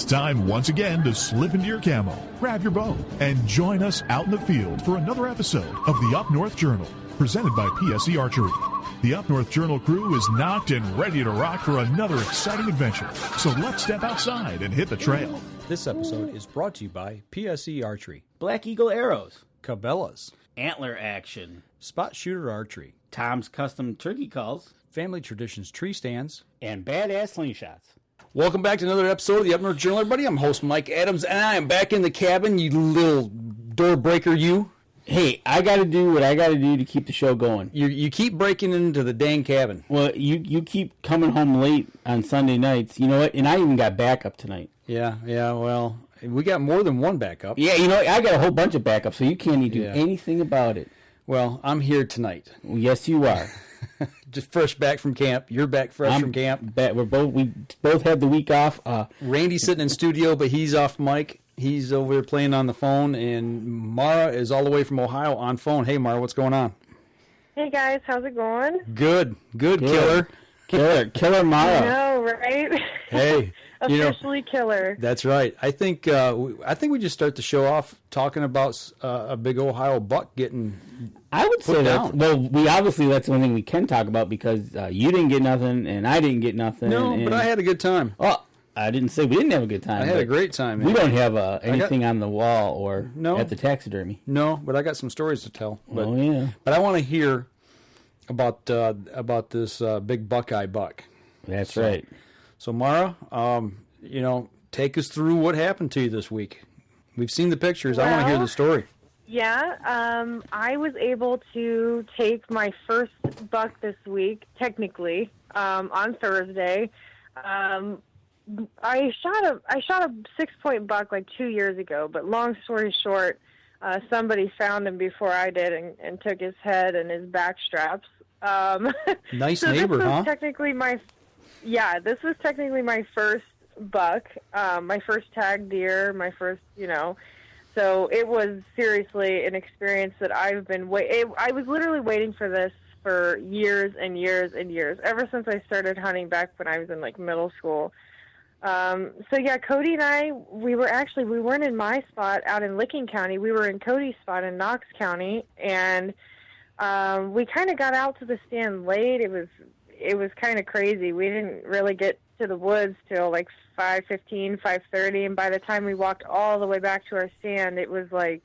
It's time once again to slip into your camo, grab your bow, and join us out in the field for another episode of the Up North Journal, presented by PSE Archery. The Up North Journal crew is knocked and ready to rock for another exciting adventure. So let's step outside and hit the trail. This episode is brought to you by PSE Archery, Black Eagle Arrows, Cabela's, Antler Action, Spot Shooter Archery, Tom's Custom Turkey Calls, Family Traditions Tree Stands, and Badass Slingshots. Welcome back to another episode of the Up North Journal, everybody. I'm host Mike Adams, and I am back in the cabin, you little door breaker, you. Hey, I got to do what I got to do to keep the show going. You keep breaking into the dang cabin. Well, you keep coming home late on Sunday nights. You know what? And I even got backup tonight. Yeah, well, we got more than one backup. Yeah, you know, I got a whole bunch of backup, so you can't even do anything about it. Well, I'm here tonight. Well, yes, you are. Just fresh back from camp. You're back fresh from camp. We both had the week off. Randy's sitting in studio, but he's off mic. He's over there playing on the phone, and Mara is all the way from Ohio on phone. Hey, Mara, what's going on? Hey guys, how's it going? Good, killer Mara. I know, right? Hey, officially killer. That's right. I think we just start the show off talking about a big Ohio buck getting. I would say that. Well, that's one thing we can talk about because you didn't get nothing and I didn't get nothing. No, but I had a good time. Oh, I didn't say we didn't have a good time. I had a great time. Man. We don't have anything on the wall or at the taxidermy. No, but I got some stories to tell. But, oh yeah. But I want to hear about this big Buckeye buck. That's right. So Mara, take us through what happened to you this week. We've seen the pictures. Well, I want to hear the story. Yeah, I was able to take my first buck this week, technically, on Thursday. I shot a 6-point buck like 2 years ago, but long story short, somebody found him before I did and took his head and his back straps. Nice so neighbor, this was huh? This was technically my first buck, my first tag deer, my first, So it was seriously an experience that I've been I was literally waiting for this for years and years and years, ever since I started hunting back when I was in like middle school. Cody and I, we weren't in my spot out in Licking County. We were in Cody's spot in Knox County, and we kind of got out to the stand late. It was kind of crazy. We didn't really get to the woods till like 5:15, 5:30, and by the time we walked all the way back to our stand, it was like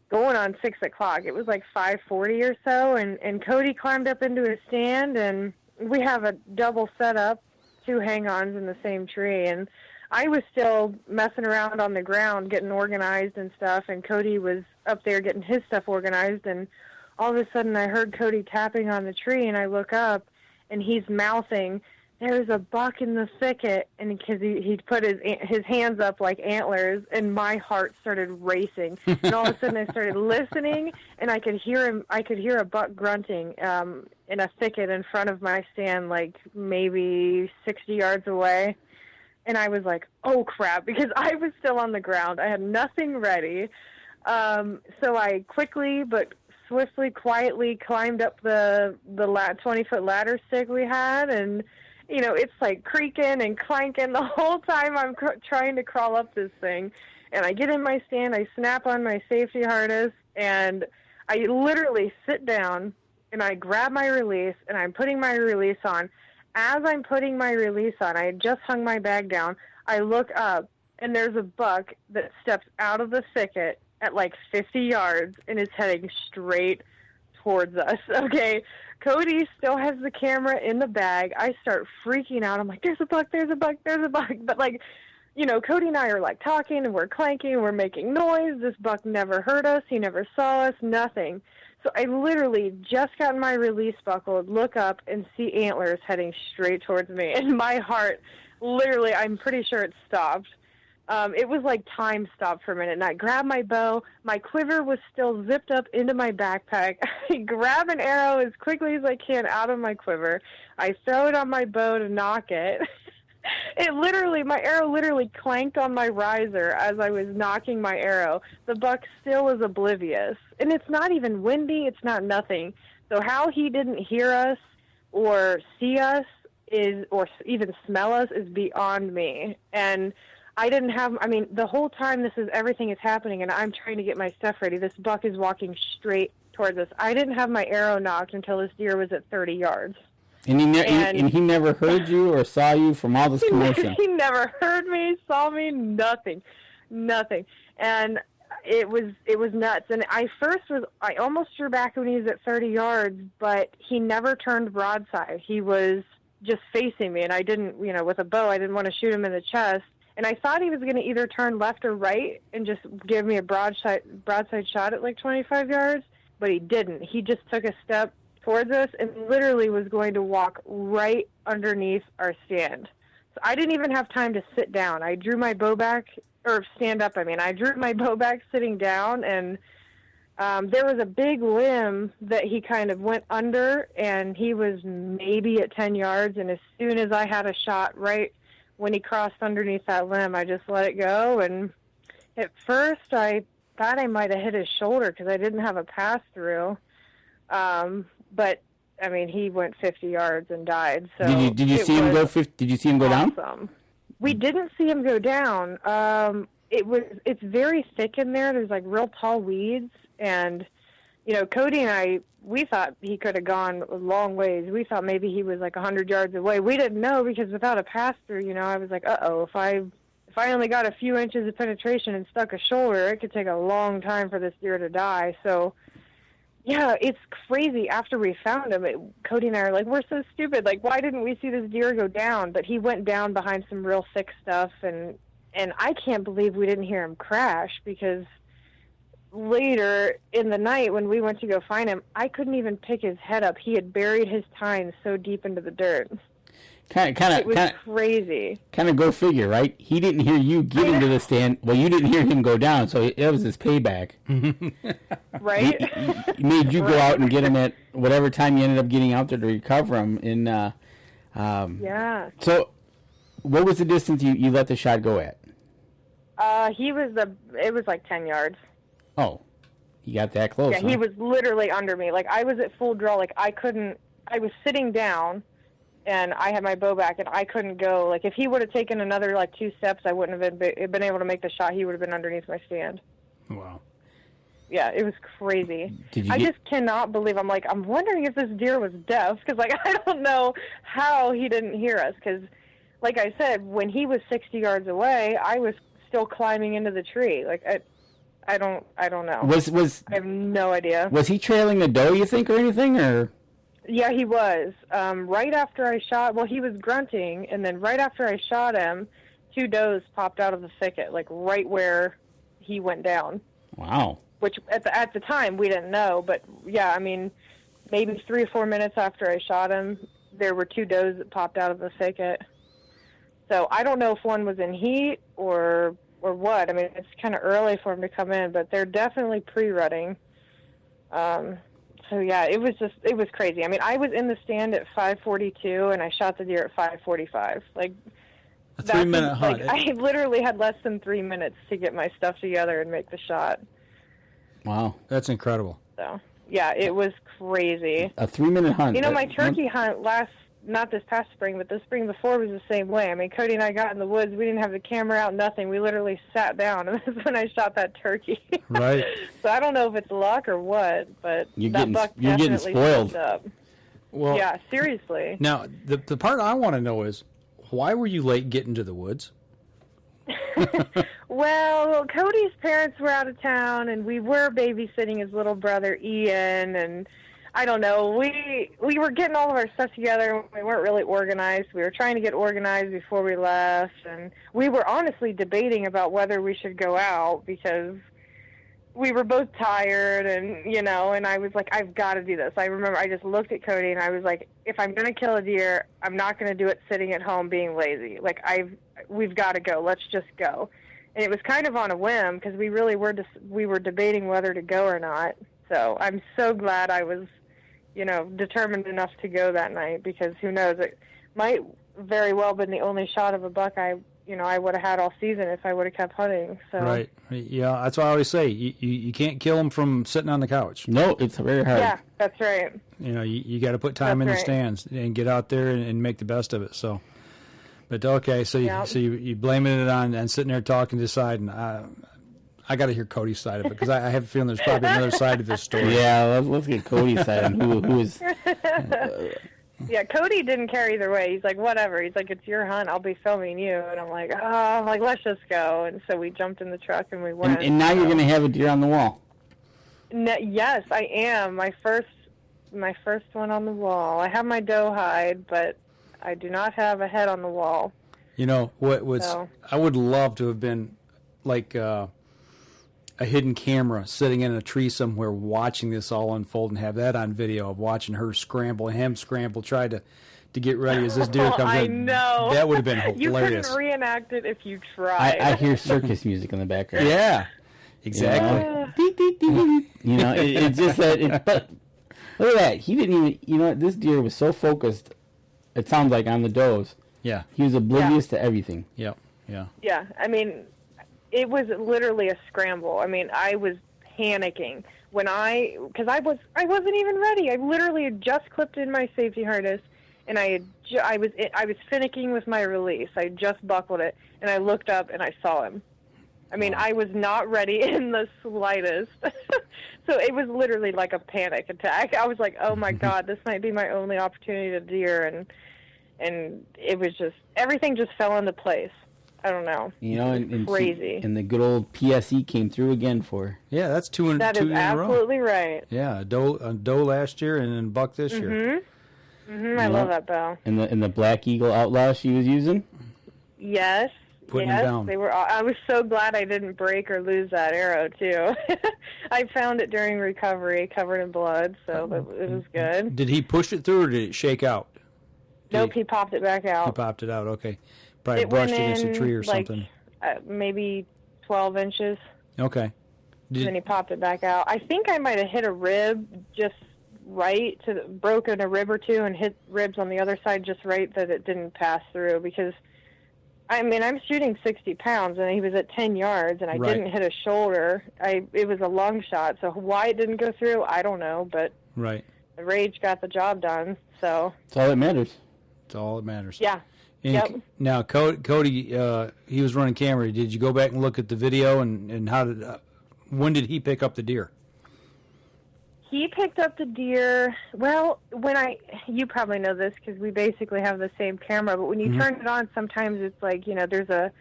going on 6 o'clock. It was like 5:40 or so, and Cody climbed up into his stand, and we have a double setup, 2 hang-ons in the same tree, and I was still messing around on the ground getting organized and stuff, and Cody was up there getting his stuff organized, and all of a sudden I heard Cody tapping on the tree, and I look up, and he's mouthing, "There's a buck in the thicket," and because he put his hands up like antlers, and my heart started racing. And all of a sudden I started listening, and I could hear a buck grunting in a thicket in front of my stand, like maybe 60 yards away. And I was like, "Oh crap!" Because I was still on the ground. I had nothing ready. So I quickly but swiftly, quietly climbed up the 20-foot ladder stick we had, and it's like creaking and clanking the whole time I'm trying to crawl up this thing. And I get in my stand, I snap on my safety harness, and I literally sit down, and I grab my release, and I'm putting my release on. As I'm putting my release on, I had just hung my bag down, I look up, and there's a buck that steps out of the thicket at like 50 yards and is heading straight towards us. Okay, Cody still has the camera in the bag. I start freaking out. I'm like, "There's a buck, there's a buck, there's a buck." But Cody and I are like talking and we're clanking and we're making noise. This buck never heard us. He never saw us, nothing. So I literally just got my release buckled, look up and see antlers heading straight towards me. And my heart, literally, I'm pretty sure it stopped. It was like time stopped for a minute, and I grabbed my bow. My quiver was still zipped up into my backpack. I grab an arrow as quickly as I can out of my quiver. I throw it on my bow to knock it. My arrow literally clanked on my riser as I was knocking my arrow. The buck still was oblivious. And it's not even windy, it's not nothing. So how he didn't hear us or see us, is, or even smell us, is beyond me. And I didn't have, I mean, the whole time everything is happening and I'm trying to get my stuff ready, this buck is walking straight towards us. I didn't have my arrow nocked until this deer was at 30 yards. And he never heard you or saw you from all this commotion? He never heard me, saw me, nothing. And it was nuts. And I almost drew back when he was at 30 yards, but he never turned broadside. He was just facing me, and I didn't, with a bow, I didn't want to shoot him in the chest. And I thought he was going to either turn left or right and just give me a broadside shot at like 25 yards, but he didn't. He just took a step towards us and literally was going to walk right underneath our stand. So I didn't even have time to sit down. I drew my bow back, or stand up, I drew my bow back sitting down, and there was a big limb that he kind of went under, and he was maybe at 10 yards, and as soon as I had a shot right when he crossed underneath that limb, I just let it go. And at first I thought I might have hit his shoulder because I didn't have a pass-through. But, he went 50 yards and died. So Did you see him go 50? Did you see him go awesome. down? We didn't see him go down. It's very thick in there. There's like real tall weeds, and Cody and I, we thought he could have gone a long ways. We thought maybe he was like 100 yards away. We didn't know because without a pass through, I was like, if I only got a few inches of penetration and stuck a shoulder, it could take a long time for this deer to die. So yeah, it's crazy. After we found him, Cody and I are like, we're so stupid. Like, why didn't we see this deer go down? But he went down behind some real thick stuff, and I can't believe we didn't hear him crash, because later in the night when we went to go find him, I couldn't even pick his head up. He had buried his tines so deep into the dirt. It was crazy. Kind of go figure, right? He didn't hear you get into the stand. Well, you didn't hear him go down, so it was his payback. Right? He made you go out and get him at whatever time you ended up getting out there to recover him. Yeah. So, what was the distance you let the shot go at? It was like 10 yards. Oh, you got that close. Yeah, huh? He was literally under me. Like, I was at full draw. Like, I was sitting down, and I had my bow back, and I couldn't go. Like, if he would have taken another, 2 steps, I wouldn't have been able to make the shot. He would have been underneath my stand. Wow. Yeah, it was crazy. I just cannot believe. I'm wondering if this deer was deaf, because, I don't know how he didn't hear us. Because, like I said, when he was 60 yards away, I was still climbing into the tree. I don't know. I have no idea. Was he trailing the doe, you think, or anything, or? Yeah, he was. Right after I shot, he was grunting, and then right after I shot him, 2 does popped out of the thicket, right where he went down. Wow. Which at the time we didn't know, but yeah, maybe 3 or 4 minutes after I shot him, there were 2 does that popped out of the thicket. So I don't know if one was in heat or what. It's kind of early for them to come in, but they're definitely pre-rutting. So yeah, it was crazy. I was in the stand at 5:42, and I shot the deer at 5:45. A 3-minute hunt. I literally had less than 3 minutes to get my stuff together and make the shot. Wow, that's incredible. So yeah, it was crazy. A 3-minute hunt. My turkey hunt not this past spring, but the spring before was the same way. Cody and I got in the woods. We didn't have the camera out, nothing. We literally sat down, and that's when I shot that turkey. Right. So I don't know if it's luck or what, but you're getting spoiled. Up. Well, yeah, seriously. Now, the part I want to know is, why were you late getting to the woods? Well, Cody's parents were out of town, and we were babysitting his little brother, Ian, and I don't know. We were getting all of our stuff together. We weren't really organized. We were trying to get organized before we left, and we were honestly debating about whether we should go out because we were both tired, and and I was like, I've got to do this. I remember I just looked at Cody, and I was like, if I'm going to kill a deer, I'm not going to do it sitting at home being lazy. We've got to go. Let's just go. And it was kind of on a whim because we really were we were debating whether to go or not. So I'm so glad I was determined enough to go that night, because who knows, it might very well been the only shot of a buck I I would have had all season if I would have kept hunting. So. Right. Yeah, that's what I always say. You can't kill them from sitting on the couch. No, it's very hard. Yeah, that's right. You got to put time in the stands and get out there and make the best of it. So, but okay, so you blaming it on sitting there talking, deciding. I got to hear Cody's side of it because I have a feeling there's probably another side to this story. Yeah, let's get Cody's side on who is. Yeah, Cody didn't care either way. He's like, whatever. He's like, it's your hunt. I'll be filming you. And I'm like, let's just go. And so we jumped in the truck and we went. And now you're going to have a deer on the wall. Yes, I am. My first one on the wall. I have my doe hide, but I do not have a head on the wall. I would love to have been like a hidden camera sitting in a tree somewhere watching this all unfold and have that on video of watching her scramble, him scramble, try to get ready as this deer comes in. I know. That would have been hilarious. You couldn't reenact it if you tried. I hear circus music in the background. Yeah, exactly. It's just that. But look at that. He didn't even. This deer was so focused. It sounds like on the does. Yeah. He was oblivious to everything. Yeah. Yeah. Yeah. I mean, it was literally a scramble. I mean, I was panicking because I wasn't even ready. I literally had just clipped in my safety harness, and I was finicking with my release. I just buckled it, and I looked up and I saw him. I mean, I was not ready in the slightest. So it was literally like a panic attack. I was like, oh my God, this might be my only opportunity to deer, and it was just everything just fell into place. I don't know. And crazy. And the good old PSE came through again for her. Yeah, that's two in a row. That is absolutely right. Yeah, a doe last year and then buck this year. I love that bow. And the Black Eagle Outlaw she was using? Yes. Putting them down. They were. I was so glad I didn't break or lose that arrow too. I found it during recovery, covered in blood, so it was good. Did he push it through, or did it shake out? Nope, he popped it back out. He popped it out. Okay, probably brushed against a tree or something. Maybe 12 inches. Okay. Then he popped it back out. I think I might have hit a rib just right, broken a rib or two, and hit ribs on the other side just right that it didn't pass through because. I mean, I'm shooting 60 pounds, and he was at 10 yards, and I didn't hit a shoulder. It was a lung shot, so why it didn't go through, I don't know, but the rage got the job done, so. That's all that matters. It's all that matters. Yeah. And now, Cody, he was running camera. Did you go back and look at the video, and when did he pick up the deer? He picked up the deer, well, you probably know this because we basically have the same camera, but when you turn it on, sometimes it's like, the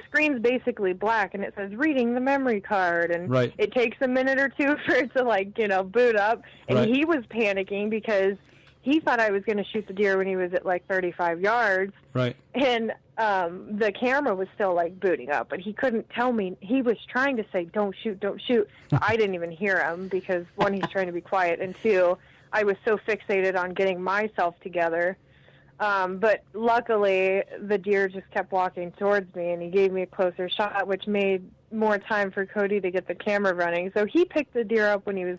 screen's basically black and it says reading the memory card, and it takes a minute or two for it to boot up, and he was panicking because he thought I was going to shoot the deer when he was at 35 yards. Right. And the camera was still booting up, but he couldn't tell me. He was trying to say, don't shoot, don't shoot. I didn't even hear him because, one, he's trying to be quiet, and two, I was so fixated on getting myself together. But luckily, the deer just kept walking towards me, and he gave me a closer shot, which made more time for Cody to get the camera running. So he picked the deer up when he was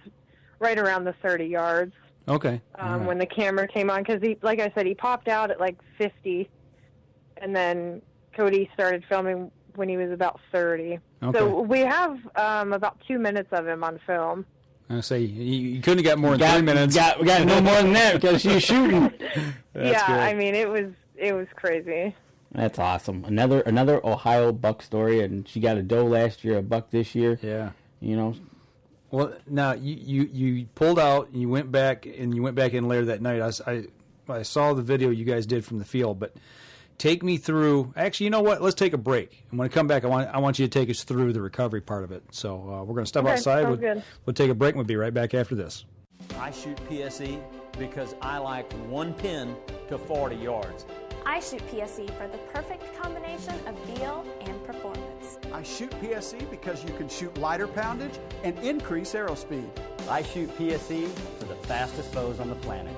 right around the 30 yards. Okay. When the camera came on, because like I said, he popped out at 50, and then Cody started filming when he was about 30. Okay. So we have about 2 minutes of him on film. I say you couldn't have got more than 3 minutes. We got no more than that because she's shooting. Yeah, good. I mean it was crazy. That's awesome. Another Ohio buck story, and she got a doe last year, a buck this year. Yeah. Well, now you pulled out, and you went back in later that night. I saw the video you guys did from the field, but take me through. Actually, you know what? Let's take a break, and when I come back, I want you to take us through the recovery part of it. So we're going to step outside. We'll take a break. We'll be right back after this. I shoot PSE because I like one pin to 40 yards. I shoot PSE for the perfect combination of feel and performance. I shoot PSE because you can shoot lighter poundage and increase arrow speed. I shoot PSE for the fastest bows on the planet.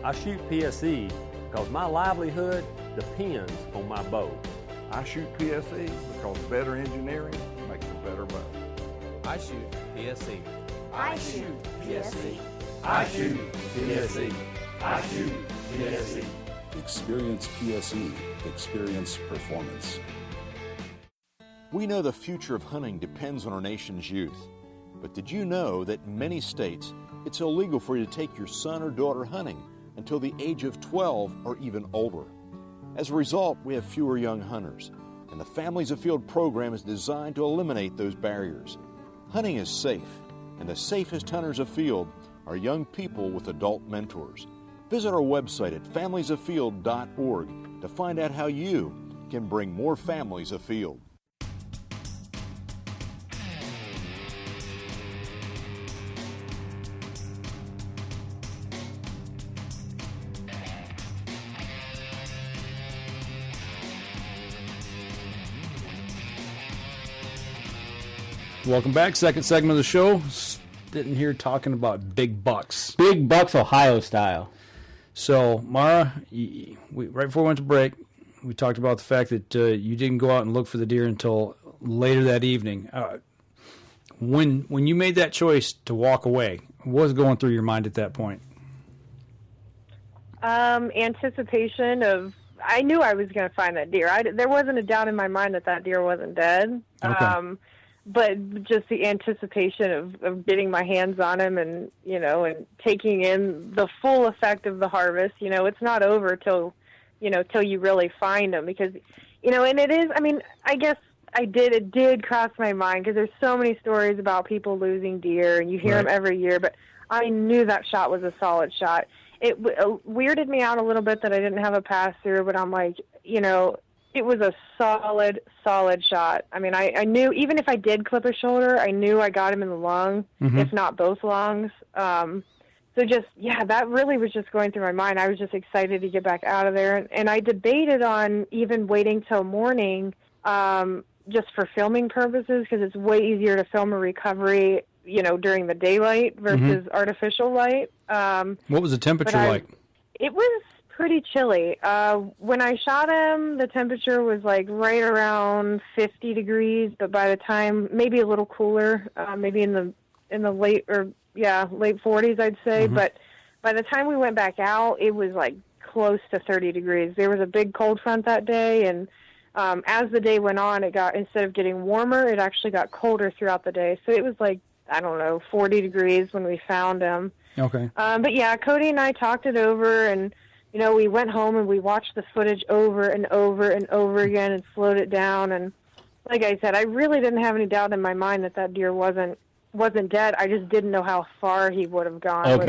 I shoot PSE because my livelihood depends on my bow. I shoot PSE because better engineering makes a better bow. I shoot PSE. I shoot PSE. I shoot PSE. I shoot PSE. Experience PSE. Experience performance. We know the future of hunting depends on our nation's youth. But did you know that in many states, it's illegal for you to take your son or daughter hunting until the age of 12 or even older? As a result, we have fewer young hunters, and the Families Afield program is designed to eliminate those barriers. Hunting is safe, and the safest hunters afield are young people with adult mentors. Visit our website at familiesafield.org to find out how you can bring more families afield. Welcome back. Second segment of the show. Sitting here talking about big bucks. Big bucks, Ohio style. So, Mara, right before we went to break, we talked about the fact that you didn't go out and look for the deer until later that evening. When you made that choice to walk away, what was going through your mind at that point? Anticipation of, I knew I was going to find that deer. There wasn't a doubt in my mind that deer wasn't dead. Okay. But just the anticipation of getting my hands on him and, and taking in the full effect of the harvest. It's not over till you really find them because, and it is, I guess it did cross my mind because there's so many stories about people losing deer and you hear them every year, but I knew that shot was a solid shot. It weirded me out a little bit that I didn't have a pass through, but I'm like, it was a solid shot. I knew even if I did clip a shoulder, I knew I got him in the lung, if not both lungs. That really was just going through my mind. I was just excited to get back out of there. And I debated on even waiting till morning just for filming purposes because it's way easier to film a recovery, during the daylight versus artificial light. What was the temperature like? It was pretty chilly. When I shot him, the temperature was like right around 50 degrees, but by the time, maybe a little cooler, maybe in the late 40s, I'd say. But by the time we went back out, it was like close to 30 degrees. There was a big cold front that day, and as the day went on, instead of getting warmer, it actually got colder throughout the day. So it was like, 40 degrees when we found him. Okay. But yeah, Cody and I talked it over, and we went home and we watched the footage over and over and over again and slowed it down. And like I said, I really didn't have any doubt in my mind that deer wasn't dead. I just didn't know how far he would have gone,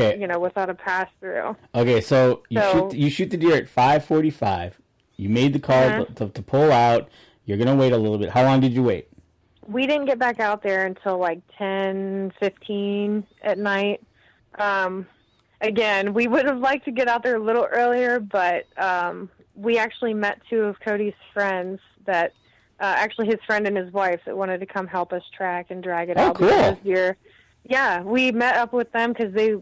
without a pass through. Okay, so you shoot the deer at 5:45. You made the call to pull out. You're gonna wait a little bit. How long did you wait? We didn't get back out there until like 10:15 at night. Again, we would have liked to get out there a little earlier, but we actually met two of Cody's friends that, actually his friend and his wife that wanted to come help us track and drag it out. Cool. Because deer. Yeah, we met up with them because they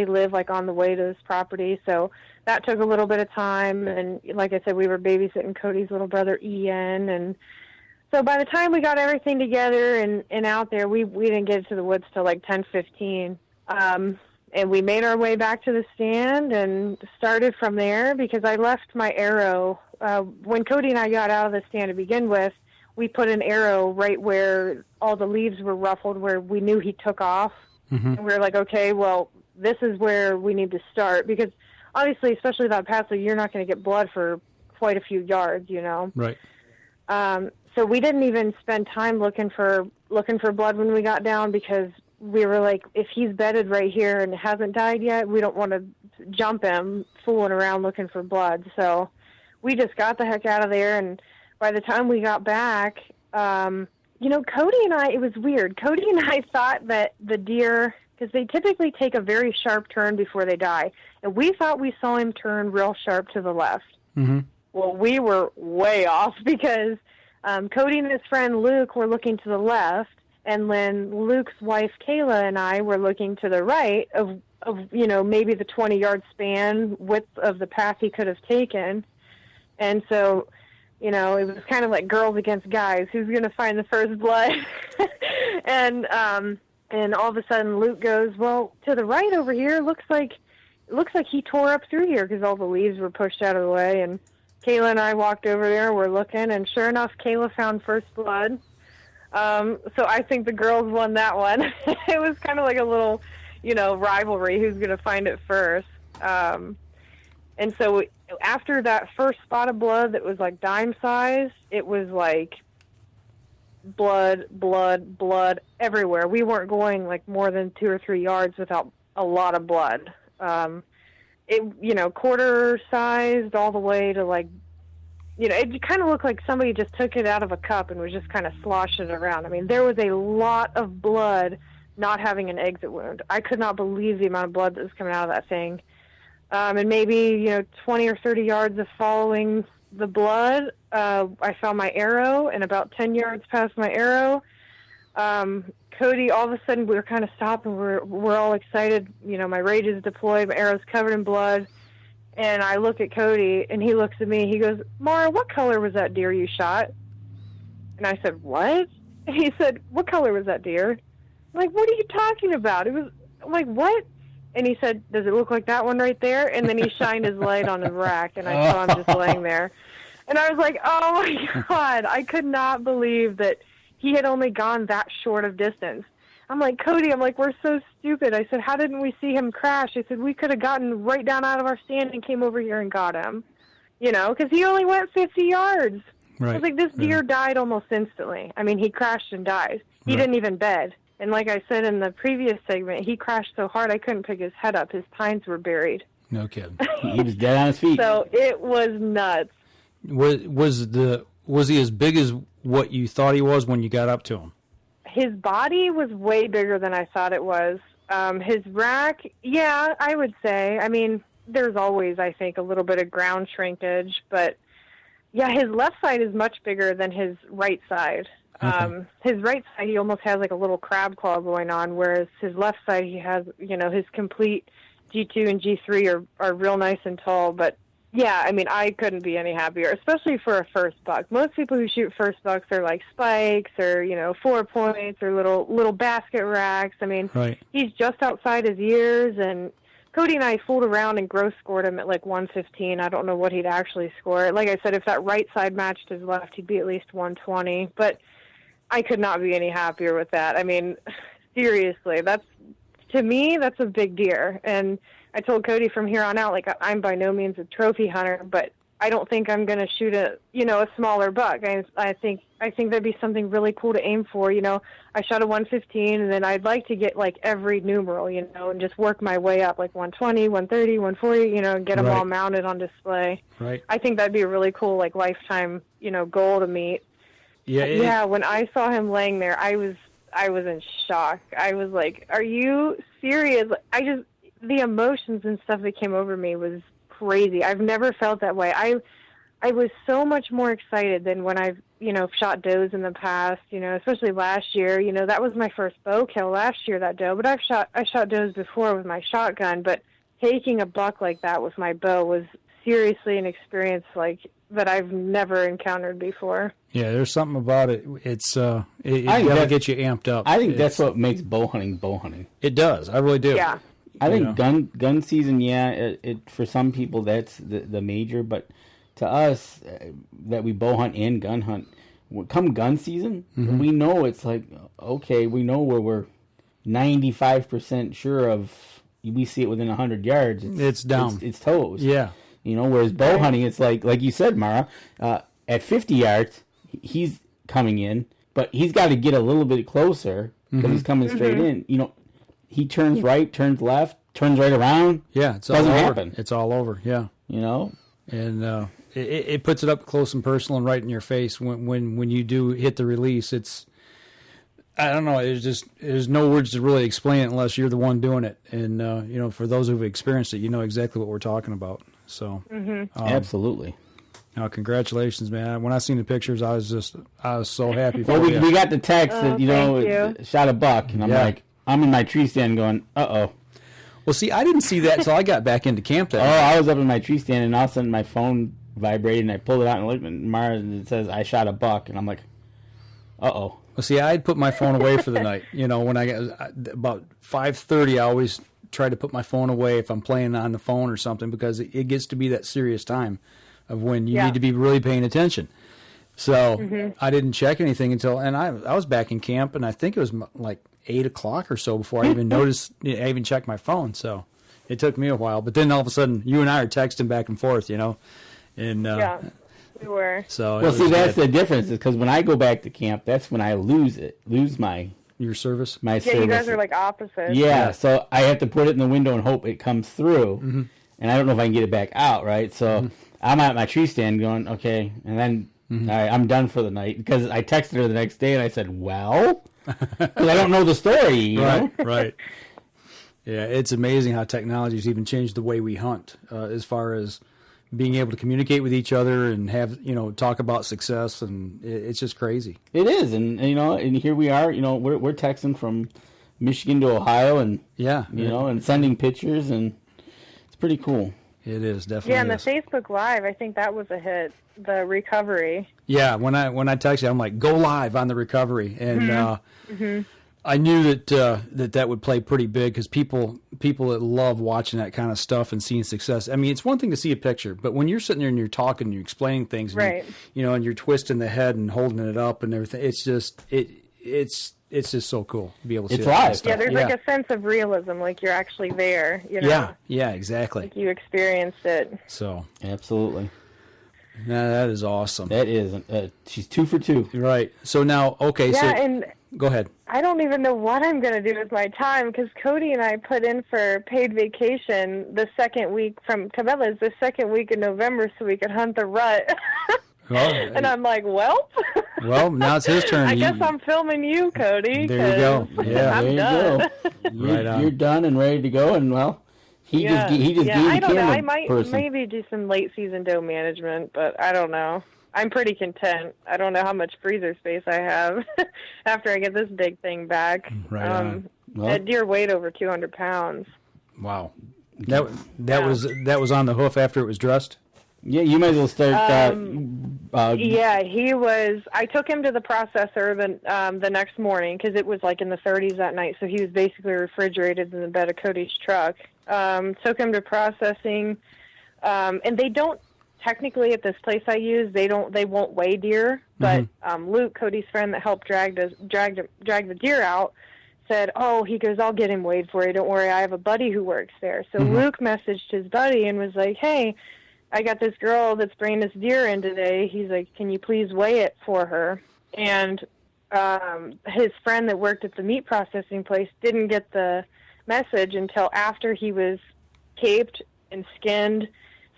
live like on the way to this property, so that took a little bit of time. And like I said, we were babysitting Cody's little brother Ian, and so by the time we got everything together and out there, we didn't get to the woods till like 10:15. And we made our way back to the stand and started from there because I left my arrow. When Cody and I got out of the stand to begin with, we put an arrow right where all the leaves were ruffled, where we knew he took off. And we were like, okay, well, this is where we need to start because obviously, especially without pass-through, you're not going to get blood for quite a few yards, Right. So we didn't even spend time looking for blood when we got down because we were like, if he's bedded right here and hasn't died yet, we don't want to jump him fooling around looking for blood. So we just got the heck out of there. And by the time we got back, Cody and I, it was weird. Cody and I thought that the deer, because they typically take a very sharp turn before they die, and we thought we saw him turn real sharp to the left. Well, we were way off because Cody and his friend Luke were looking to the left, and then Luke's wife Kayla and I were looking to the right of maybe the 20-yard span width of the path he could have taken. And so, it was kind of like girls against guys. Who's going to find the first blood? And all of a sudden Luke goes, well, to the right over here, looks like he tore up through here because all the leaves were pushed out of the way. And Kayla and I walked over there. We're looking, and sure enough, Kayla found first blood. So I think the girls won that one. It was kind of like a little, rivalry. Who's going to find it first? And so after that first spot of blood that was like dime size, it was like blood everywhere. We weren't going like more than 2 or 3 yards without a lot of blood. It, quarter sized all the way to like, it kind of looked like somebody just took it out of a cup and was just kind of sloshing it around. I mean, there was a lot of blood not having an exit wound. I could not believe the amount of blood that was coming out of that thing. And maybe, 20 or 30 yards of following the blood, I found my arrow, and about 10 yards past my arrow, Cody, all of a sudden, we were kind of stopping. We're all excited. My rage is deployed. My arrow's covered in blood. And I look at Cody, and he looks at me. He goes, Mara, what color was that deer you shot? And I said, what? And he said, what color was that deer? I'm like, what are you talking about? I'm like, what? And he said, does it look like that one right there? And then he shined his light on the rack, and I saw him just laying there. And I was like, oh, my God. I could not believe that he had only gone that short of distance. I'm like, Cody, we're so stupid. I said, how didn't we see him crash? I said, we could have gotten right down out of our stand and came over here and got him, because he only went 50 yards. Right. I was like, this deer died almost instantly. I mean, he crashed and died. He didn't even bed. And like I said in the previous segment, he crashed so hard I couldn't pick his head up. His tines were buried. No kidding. He was dead on his feet. So it was nuts. Was he as big as what you thought he was when you got up to him? His body was way bigger than I thought it was. His rack, yeah, I would say. I mean, there's always, I think, a little bit of ground shrinkage. But, yeah, his left side is much bigger than his right side. Okay. His right side, he almost has like a little crab claw going on, whereas his left side, he has, his complete G2 and G3 are real nice and tall. But, yeah, I mean, I couldn't be any happier, especially for a first buck. Most people who shoot first bucks are like spikes or, 4 points or little basket racks. I mean, right. He's just outside his years, and Cody and I fooled around and gross scored him at like 115. I don't know what he'd actually score. Like I said, if that right side matched his left, he'd be at least 120. But I could not be any happier with that. I mean, seriously, to me, that's a big deer. And I told Cody from here on out, like, I'm by no means a trophy hunter, but I don't think I'm going to shoot a smaller buck. I think that'd be something really cool to aim for. I shot a 115, and then I'd like to get like every numeral, and just work my way up, like 120, 130, 140, and get them all mounted on display. Right. I think that'd be a really cool, like, lifetime, goal to meet. Yeah. When I saw him laying there, I was in shock. I was like, "Are you serious?" The emotions and stuff that came over me was crazy. I've never felt that way. I was so much more excited than when I've, shot does in the past, especially last year. That was my first bow kill last year, that doe. But I shot does before with my shotgun, but taking a buck like that with my bow was seriously an experience like that I've never encountered before. Yeah, there's something about it. It's it gotta get you amped up. I think that's what makes bow hunting. It does. I really do. Yeah. I think gun season, it for some people that's the major, but to us that we bow hunt and gun hunt, come gun season, we know it's like, okay, we know where we're 95% sure of. We see it within 100 yards. It's down. It's toes. Yeah. Whereas bow hunting, it's like you said, Mara, at 50 yards, he's coming in, but he's got to get a little bit closer because he's coming straight in. He turns right, turns left, turns right around. Yeah, it's doesn't all over. happen. It's all over. Yeah, and it puts it up close and personal and right in your face when you do hit the release. It's, I don't know. There's no words to really explain it unless you're the one doing it. And for those who've experienced it, you know exactly what we're talking about. So absolutely. No, congratulations, man. When I seen the pictures, I was so happy for you. We got the text that shot a buck, and I'm like, I'm in my tree stand going, uh-oh. Well, see, I didn't see that until I got back into camp that I was up in my tree stand, and all of a sudden my phone vibrated, and I pulled it out and looked at Mara, and it says, I shot a buck, and I'm like, uh-oh. Well, see, I'd put my phone away for the night. When I got about 5:30, I always try to put my phone away if I'm playing on the phone or something, because it gets to be that serious time of when you need to be really paying attention. So I didn't check anything until, and I was back in camp, and I think it was like 8 o'clock or so before I even noticed, I even checked my phone. So it took me a while, but then all of a sudden you and I are texting back and forth, and yeah, we were. So well, see, that's the difference, is because when I go back to camp, that's when I lose your service. My service. You guys are like opposites. Yeah, so I have to put it in the window and hope it comes through, and I don't know if I can get it back out, right? So I'm at my tree stand going, okay, and then all right, I'm done for the night, because I texted her the next day and I said, well, because I don't know the story, you know? Right. Yeah, it's amazing how technology's even changed the way we hunt, as far as being able to communicate with each other and have, talk about success, and it's just crazy. It is, and and here we are, we're texting from Michigan to Ohio, and and sending pictures, and it's pretty cool. It is, definitely. Yeah, and the Facebook Live, I think that was a hit. The recovery. Yeah, when I text you, I'm like, go live on the recovery, and I knew that would play pretty big, because people that love watching that kind of stuff and seeing success. I mean, it's one thing to see a picture, but when you're sitting there and you're talking, and you're explaining things, right? And, and you're twisting the head and holding it up and everything. It's just it's just so cool to be able to see it's that live. Kind of stuff. Yeah, there's like a sense of realism, like you're actually there. Yeah, exactly. Like you experienced it. So absolutely. No, that is awesome. That is. She's 2 for 2. Right. So now, okay. Yeah, so and go ahead. I don't even know what I'm going to do with my time, because Cody and I put in for paid vacation the second week from Cabela's, the second week in November, so we could hunt the rut. Well, and I'm like, well, now it's his turn. I guess I'm filming you, Cody. There you go. Yeah, I'm done. You're done and ready to go, and well. He just gave the I don't know. I might person. maybe do some late season doe management, but I don't know. I'm pretty content. I don't know how much freezer space I have after I get this big thing back. Right. That deer weighed over 200 pounds. Wow. That was on the hoof after it was dressed. Yeah, you might as well start. Yeah, he was. I took him to the processor the next morning, because it was like in the 30s that night. So he was basically refrigerated in the bed of Cody's truck. Took him to processing, and they don't technically at this place I use. They won't weigh deer, but Luke, Cody's friend that helped drag the deer out, said, "Oh," he goes, "I'll get him weighed for you. Don't worry. I have a buddy who works there." So Luke messaged his buddy and was like, "Hey, I got this girl that's bringing this deer in today." He's like, "Can you please weigh it for her?" And his friend that worked at the meat processing place didn't get the message until after he was caped and skinned.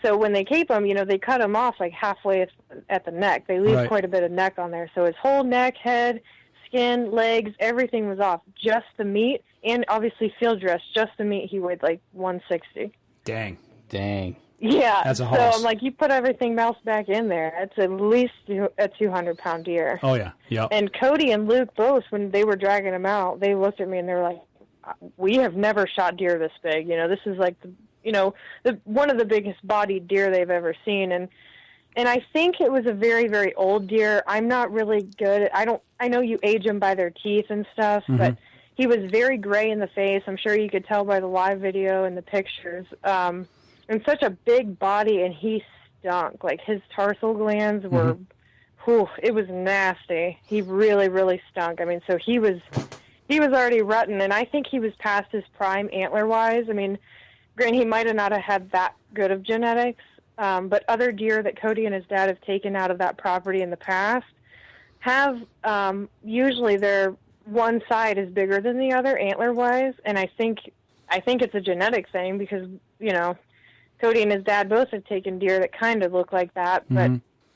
So when they cape him, they cut him off like halfway at the neck. They leave quite a bit of neck on there. So his whole neck, head, skin, legs, everything was off. Just the meat, and obviously field dress, just the meat, he weighed like 160. Dang. Yeah. That's a So horse. I'm like, you put everything else back in there, it's at least a 200-pound deer. Oh, yeah. Yep. And Cody and Luke both, when they were dragging him out, they looked at me and they were like, we have never shot deer this big. This is like, one of the biggest bodied deer they've ever seen. And I think it was a very, very old deer. I'm not really good. I know you age them by their teeth and stuff, but he was very gray in the face. I'm sure you could tell by the live video and the pictures. And such a big body, and he stunk. Like his tarsal glands were, it was nasty. He really, really stunk. I mean, so he was already rutting, and I think he was past his prime antler-wise. I mean, granted, he might have not have had that good of genetics, but other deer that Cody and his dad have taken out of that property in the past have usually their one side is bigger than the other antler-wise, and I think it's a genetic thing, because Cody and his dad both have taken deer that kind of look like that, but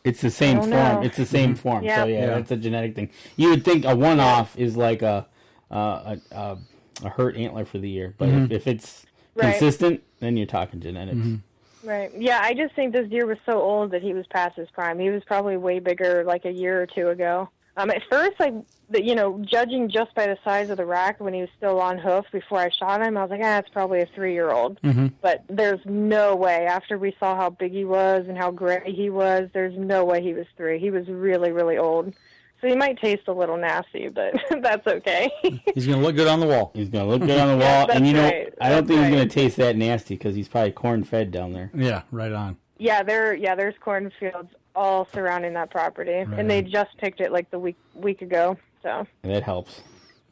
it's the same form. know. It's the same form. Yeah. So it's a genetic thing. You would think a one-off is like a hurt antler for the year, but if it's consistent, then you're talking genetics. Right. Yeah, I just think this deer was so old that he was past his prime. He was probably way bigger like a year or two ago. At first, judging just by the size of the rack when he was still on hoof before I shot him, I was like, it's probably a 3-year-old. But there's no way. After we saw how big he was and how gray he was, there's no way he was 3. He was really, really old. So he might taste a little nasty, but that's okay. He's going to look good on the wall. He's going to look good on the wall. That's And right. I don't think he's going to taste that nasty, because he's probably corn-fed down there. Yeah, right on. Yeah, there's cornfields all surrounding that property, and they just picked it like the week ago. So that helps.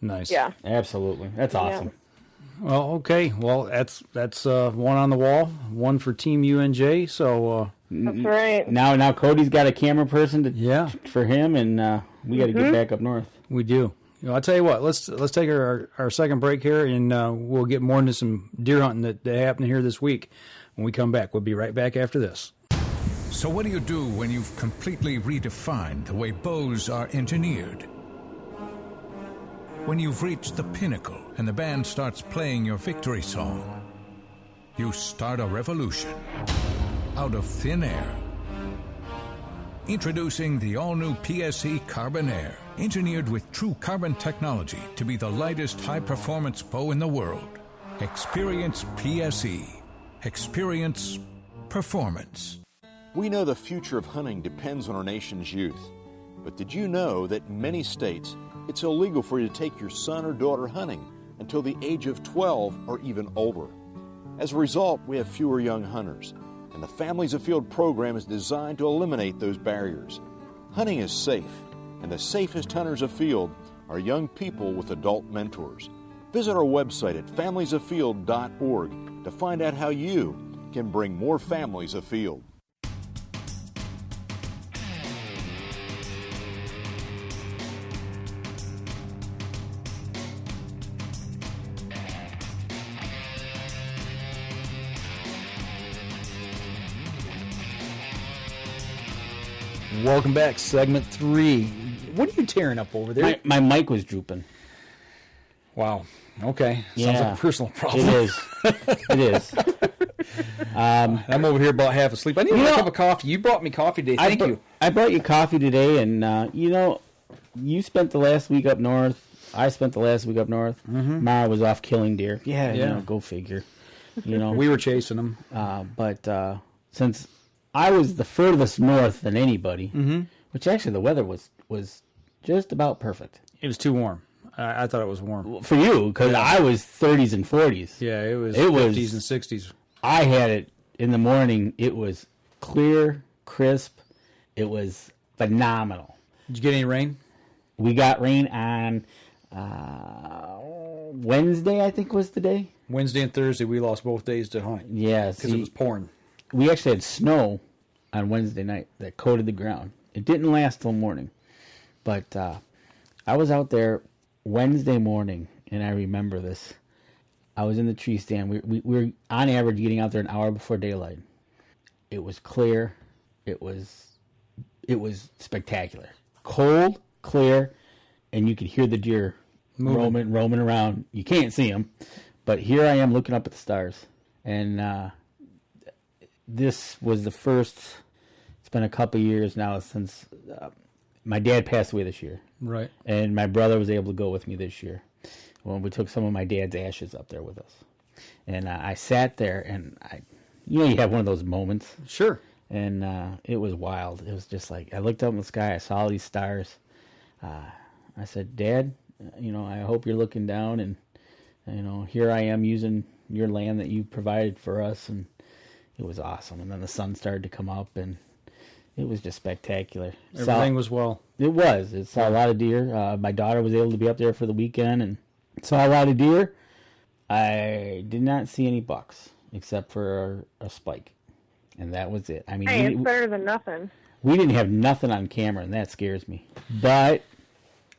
Nice. Yeah, absolutely. That's awesome. Yeah. Well, okay. Well, that's one on the wall, one for Team UNJ. So that's right. Now Cody's got a camera person for him, and we got to get back up north. We do. I'll tell you what. Let's take our second break here, and we'll get more into some deer hunting that happened here this week. When we come back, we'll be right back after this. So what do you do when you've completely redefined the way bows are engineered? When you've reached the pinnacle and the band starts playing your victory song, you start a revolution out of thin air. Introducing the all-new PSE Carbon Air, engineered with true carbon technology to be the lightest high-performance bow in the world. Experience PSE. Experience performance. We know the future of hunting depends on our nation's youth. But did you know that in many states, it's illegal for you to take your son or daughter hunting until the age of 12 or even older? As a result, we have fewer young hunters, and the Families Afield program is designed to eliminate those barriers. Hunting is safe, and the safest hunters afield are young people with adult mentors. Visit our website at familiesafield.org to find out how you can bring more families afield. Welcome back, segment 3. What are you tearing up over there? My mic was drooping. Wow. Okay. Sounds like a personal problem. It is. It is. I'm over here about half asleep. I need a cup of coffee. You brought me coffee today. Thank you. I brought you coffee today, and you spent the last week up north. I spent the last week up north. Mm-hmm. Mara was off killing deer. Yeah. Go figure. We were chasing them. But since I was the furthest north than anybody, which actually the weather was just about perfect. It was too warm. I thought it was warm. For you, because I was 30s and 40s. Yeah, it was 50s and 60s. I had it in the morning. It was clear, crisp. It was phenomenal. Did you get any rain? We got rain on Wednesday, I think was the day. Wednesday and Thursday, we lost both days to hunt. Yeah. Because it was pouring. We actually had snow on Wednesday night that coated the ground. It didn't last till morning. But I was out there Wednesday morning, and I remember this. I was in the tree stand. We were on average getting out there an hour before daylight. It was clear. It was spectacular. Cold, clear, and you could hear the deer roaming around. You can't see them, but here I am looking up at the stars. And this was the first. It's been a couple years now since my dad passed away this year. Right. And my brother was able to go with me this year when we took some of my dad's ashes up there with us. And I sat there, and you have one of those moments. Sure. And it was wild. It was just like, I looked up in the sky, I saw these stars. I said, Dad, I hope you're looking down, and, here I am using your land that you provided for us. And it was awesome. And then the sun started to come up, and it was just spectacular. Everything was well. It was. It saw a lot of deer. My daughter was able to be up there for the weekend and saw a lot of deer. I did not see any bucks except for a spike, and that was it. I mean, it's better than nothing. We didn't have nothing on camera, and that scares me. But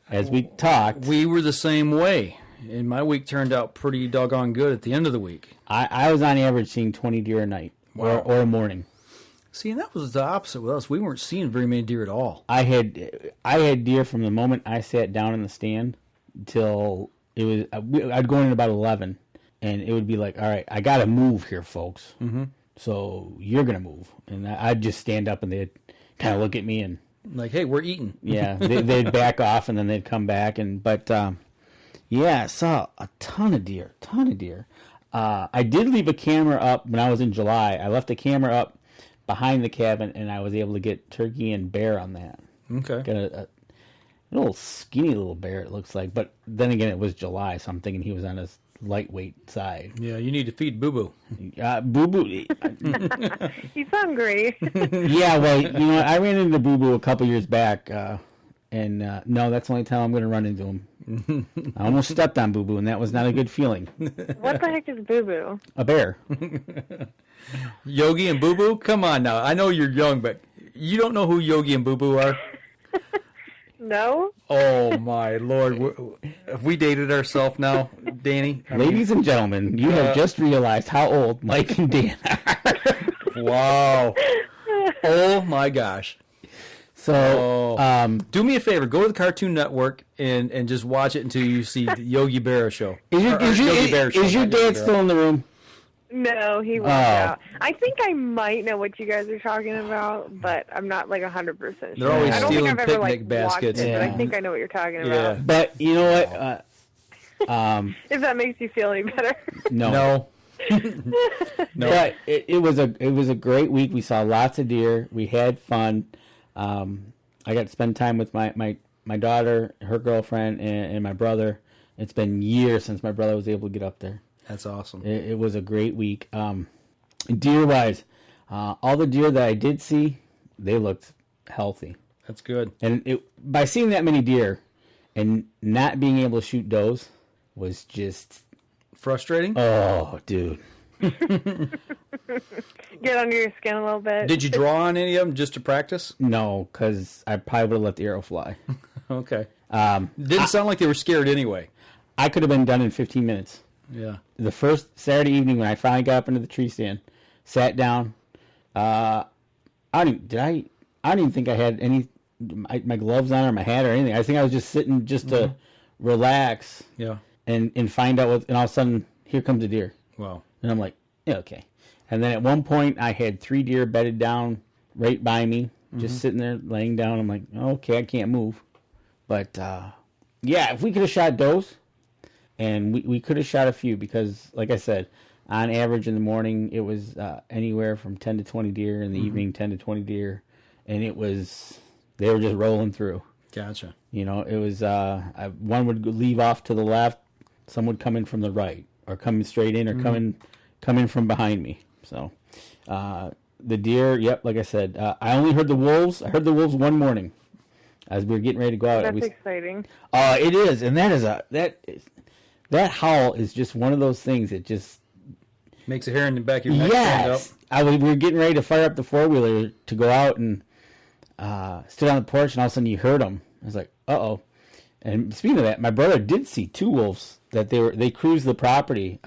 as we talked, we were the same way, and my week turned out pretty doggone good at the end of the week. I was on average seeing 20 deer a night or a morning. See, and that was the opposite with us. We weren't seeing very many deer at all. I had deer from the moment I sat down in the stand till it was. I'd go in at about 11, and it would be like, all right, I got to move here, folks. Mm-hmm. So you're gonna move, and I'd just stand up, and they'd kind of look at me and like, hey, we're eating. Yeah, they'd back off, and then they'd come back, I saw a ton of deer. I did leave a camera up when I was in July. I left a camera up behind the cabin, and I was able to get turkey and bear on that. Okay. little skinny little bear, it looks like. But then again, it was July, so I'm thinking he was on his lightweight side. Yeah, you need to feed Boo Boo. Boo Boo. He's hungry. Yeah, well, I ran into Boo Boo a couple years back, and no, that's the only time I'm going to run into him. I almost stepped on Boo Boo, and that was not a good feeling. What the heck is Boo Boo? A bear. Yogi and Boo Boo? Come on now. I know you're young, but you don't know who Yogi and Boo Boo are? No? Oh, my Lord. Have we dated ourselves now, Danny? Ladies and gentlemen, you have just realized how old Mike and Dan are. Wow. Oh, my gosh. So, do me a favor. Go to the Cartoon Network and just watch it until you see the Yogi Berra show. Is your dad still in the room? No, he walked out. I think I might know what you guys are talking about, but I'm not like 100% sure. They're always I don't stealing think I've ever picnic baskets. watched it, but I think I know what you're talking about. Yeah. But you know what? If that makes you feel any better. No. But it was a great week. We saw lots of deer. We had fun. I got to spend time with my daughter, her girlfriend, and my brother. It's been years since my brother was able to get up there. That's awesome. It was a great week. Deer-wise, all the deer that I did see, they looked healthy. That's good. And by seeing that many deer and not being able to shoot does was just... frustrating? Oh, dude. Get under your skin a little bit. Did you draw on any of them just to practice? No, because I probably would have let the arrow fly. Okay. Didn't sound like they were scared anyway. I could have been done in 15 minutes. Yeah. The first Saturday evening when I finally got up into the tree stand, sat down. I don't even think I had any my gloves on or my hat or anything. I think I was just sitting just to relax. Yeah. And find out and all of a sudden here comes a deer. Wow. And I'm like, yeah, okay. And then at one point I had 3 deer bedded down right by me, just sitting there laying down. I'm like, okay, I can't move. But yeah, if we could have shot does. And we could have shot a few because, like I said, on average in the morning, it was anywhere from 10 to 20 deer. In the evening, 10 to 20 deer. And they were just rolling through. Gotcha. It was, one would leave off to the left. Some would come in from the right or coming straight in or come in from behind me. So the deer, yep, like I said, I only heard the wolves. I heard the wolves one morning as we were getting ready to go out. That's exciting. It is. And that howl is just one of those things that just makes a hair in the back of your neck stand up. We were getting ready to fire up the 4-wheeler to go out and stood on the porch, and all of a sudden you heard them. I was like, uh-oh. And speaking of that, my brother did see 2 wolves that they cruised the property.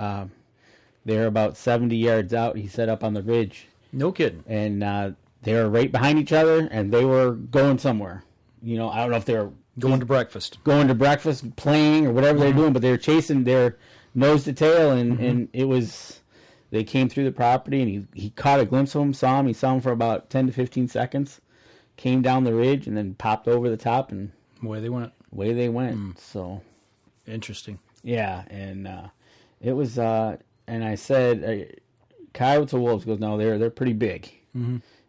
They were about 70 yards out. He set up on the ridge. No kidding. And they were right behind each other, and they were going somewhere. I don't know if they were going to breakfast, playing, or whatever they're doing, but they were chasing their nose to tail, and it was, they came through the property, and he caught a glimpse of him, he saw him for about 10 to 15 seconds, came down the ridge, and then popped over the top, and away they went. So interesting. Yeah, and it was, and I said, coyotes or wolves? He goes, no, they're pretty big.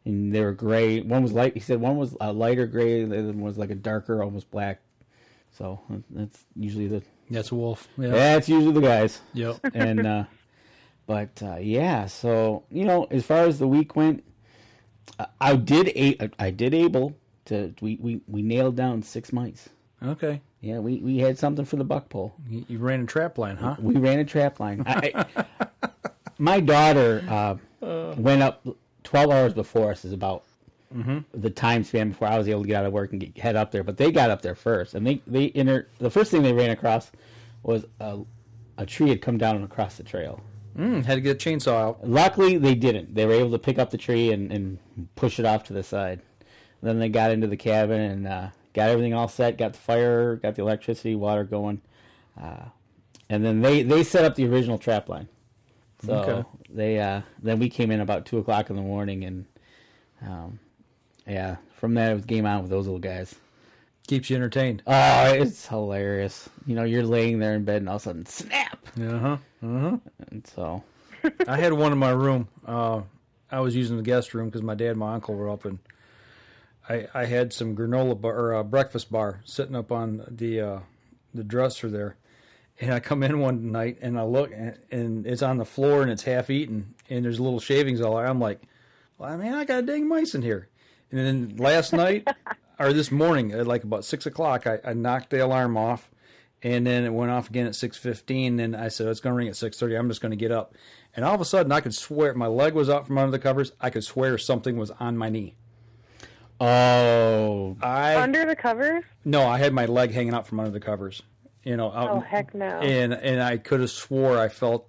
And they were gray. One was light. He said one was a lighter gray. The other one was like a darker, almost black. So that's usually that's a wolf. Yeah. That's usually the guys. Yep. And yeah. So as far as the week went, I did able to. We nailed down 6 mice. Okay. Yeah, we had something for the buck pole. You ran a trap line, huh? We ran a trap line. My daughter went up 12 hours before us is about the time span before I was able to get out of work and head up there. But they got up there first, and the first thing they ran across was a tree had come down across the trail. Had to get a chainsaw out. Luckily, they didn't. They were able to pick up the tree and push it off to the side. Then they got into the cabin and got everything all set, got the fire, got the electricity, water going. And then they set up the original trap line. So then we came in about 2 o'clock in the morning, and from that it was game on with those little guys. Keeps you entertained. Oh, it's hilarious. You're laying there in bed, and all of a sudden, snap. And so, I had one in my room. I was using the guest room because my dad and my uncle were up, and I had some granola bar or a breakfast bar sitting up on the dresser there, and I come in one night and I look and it's on the floor and it's half eaten and there's little shavings all around. I'm like, well, man, I got dang mice in here. And then last night or this morning at like about 6 o'clock, I knocked the alarm off, and then it went off again at 6:15. And I said, it's going to ring at 6:30. I'm just going to get up. And all of a sudden, I could swear my leg was out from under the covers. I could swear something was on my knee. Oh, under the covers? No, I had my leg hanging out from under the covers. Oh, heck no. And I could have swore I felt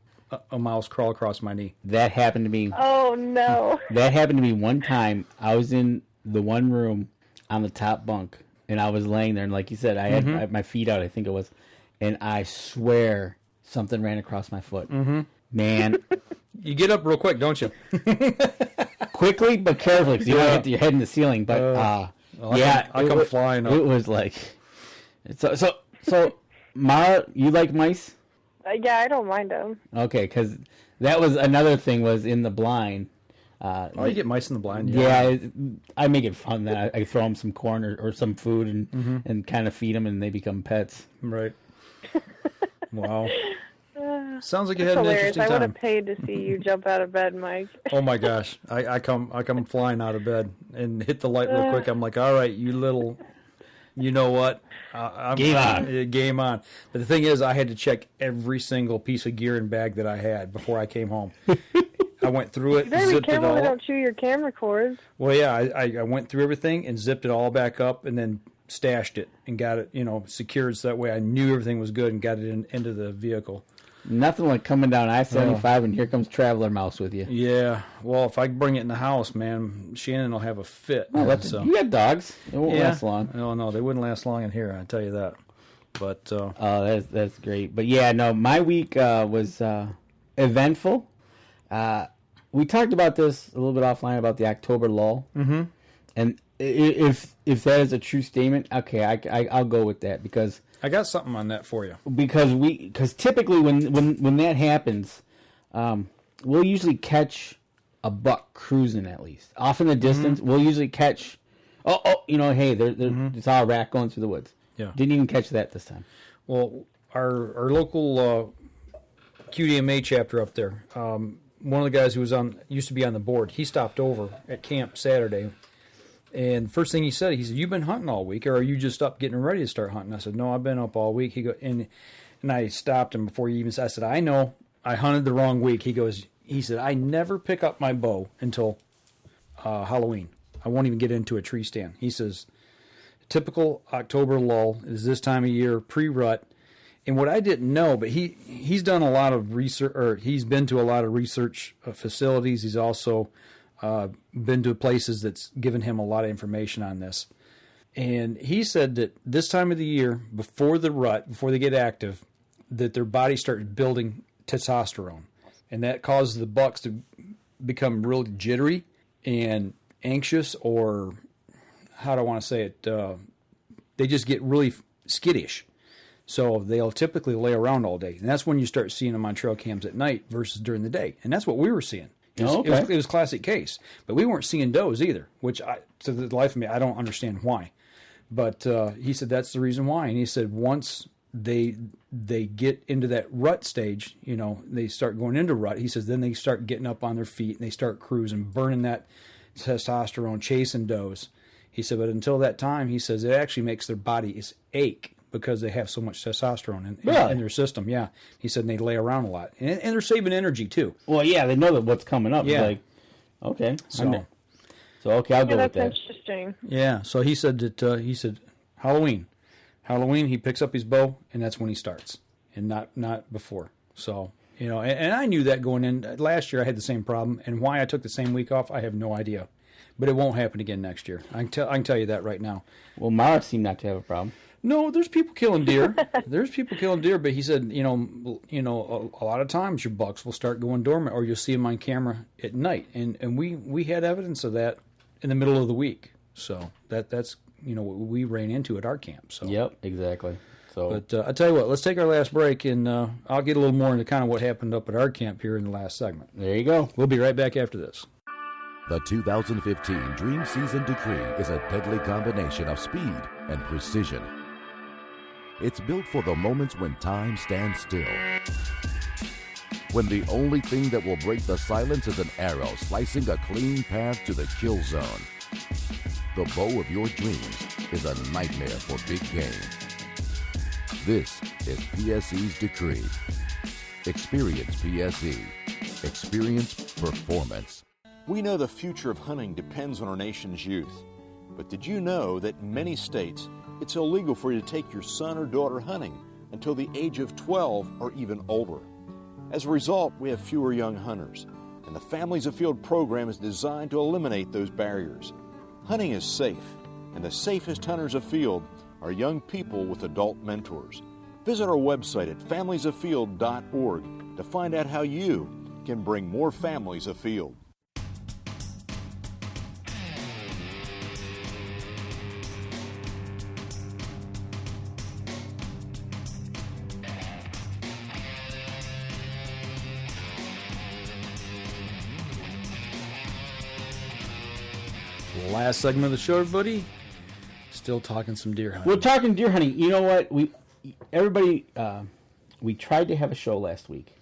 a mouse crawl across my knee. That happened to me. Oh, no. That happened to me one time. I was in the one room on the top bunk, and I was laying there, and like you said, I had my feet out, I think it was, and I swear something ran across my foot. Man. You get up real quick, don't you? Quickly but carefully, because you don't hit your head in the ceiling. But I come flying up. It was like so. Mara, you like mice? Yeah, I don't mind them. Okay, because that was another thing was in the blind. You get mice in the blind. Yeah, I make it fun that I throw them some corn or some food and kind of feed them, and they become pets. Right. Wow. Sounds like you had hilarious. an interesting time. I would have paid to see you jump out of bed, Mike. Oh my gosh, I come flying out of bed and hit the light real quick. I'm like, all right, you little, you know what? Game on. But the thing is, I had to check every single piece of gear and bag that I had before I came home. I went through it. You better be zipped careful it all. they don't chew your camera cords. Well, yeah, I went through everything and zipped it all back up and then stashed it and got it, secured so that way I knew everything was good and got it into the vehicle. Nothing like coming down I-75 and here comes Traveler Mouse with you. Yeah. Well, if I bring it in the house, man, Shannon will have a fit. So. You have dogs. It won't last long. No, they wouldn't last long in here, I tell you that. But that's great. But yeah, no, my week was eventful. We talked about this a little bit offline about the October lull. Mm-hmm. And if that is a true statement, okay, I'll go with that because I got something on that for you. Because typically when that happens, we'll usually catch a buck cruising at least off in the distance. We'll usually catch, hey, there's all a rat going through the woods. Yeah, didn't even catch that this time. Well, our local QDMA chapter up there, one of the guys who used to be on the board, he stopped over at camp Saturday. And first thing he said, "You've been hunting all week, or are you just up getting ready to start hunting?" I said, "No, I've been up all week." He and I stopped him before he even said. I said, "I know, I hunted the wrong week." He said, "I never pick up my bow until Halloween. I won't even get into a tree stand." He says, "Typical October lull is this time of year, pre-rut." And what I didn't know, but he's done a lot of research, or he's been to a lot of research facilities. He's also been to places that's given him a lot of information on this. And he said that this time of the year, before the rut, before they get active, that their body starts building testosterone. And that causes the bucks to become really jittery and anxious, or how do I want to say it? They just get really skittish. So they'll typically lay around all day. And that's when you start seeing them on trail cams at night versus during the day. And that's what we were seeing. It was classic case. But we weren't seeing does either, which to the life of me, I don't understand why. But he said that's the reason why. And he said once they get into that rut stage, they start going into rut, he says then they start getting up on their feet and they start cruising, burning that testosterone, chasing does. He said, but until that time, he says it actually makes their bodies ache because they have so much testosterone in their system. Yeah. He said they lay around a lot. And they're saving energy, too. Well, yeah, they know that what's coming up. Yeah. Like, okay. So okay, I'll go with that. That's interesting. Yeah. So he said that, Halloween. Halloween, he picks up his bow, and that's when he starts, and not before. So, and I knew that going in. Last year, I had the same problem, and why I took the same week off, I have no idea. But it won't happen again next year. I can tell you that right now. Well, Mara seemed not to have a problem. No, there's people killing deer. But he said, a lot of times your bucks will start going dormant, or you'll see them on camera at night, and we had evidence of that in the middle of the week. So that's what we ran into at our camp. So yep, exactly. So, but I tell you what, let's take our last break, and I'll get a little more into kind of what happened up at our camp here in the last segment. There you go. We'll be right back after this. The 2015 Dream Season Decree is a deadly combination of speed and precision. It's built for the moments when time stands still. When the only thing that will break the silence is an arrow slicing a clean path to the kill zone. The bow of your dreams is a nightmare for big game. This is PSE's Decree. Experience PSE. Experience performance. We know the future of hunting depends on our nation's youth. But did you know that in many states, it's illegal for you to take your son or daughter hunting until the age of 12 or even older? As a result, we have fewer young hunters, and the Families Afield program is designed to eliminate those barriers. Hunting is safe, and the safest hunters afield are young people with adult mentors. Visit our website at familiesafield.org to find out how you can bring more families afield. Last segment of the show, everybody. Still talking some deer hunting. We're talking deer hunting. You know what? We tried to have a show last week.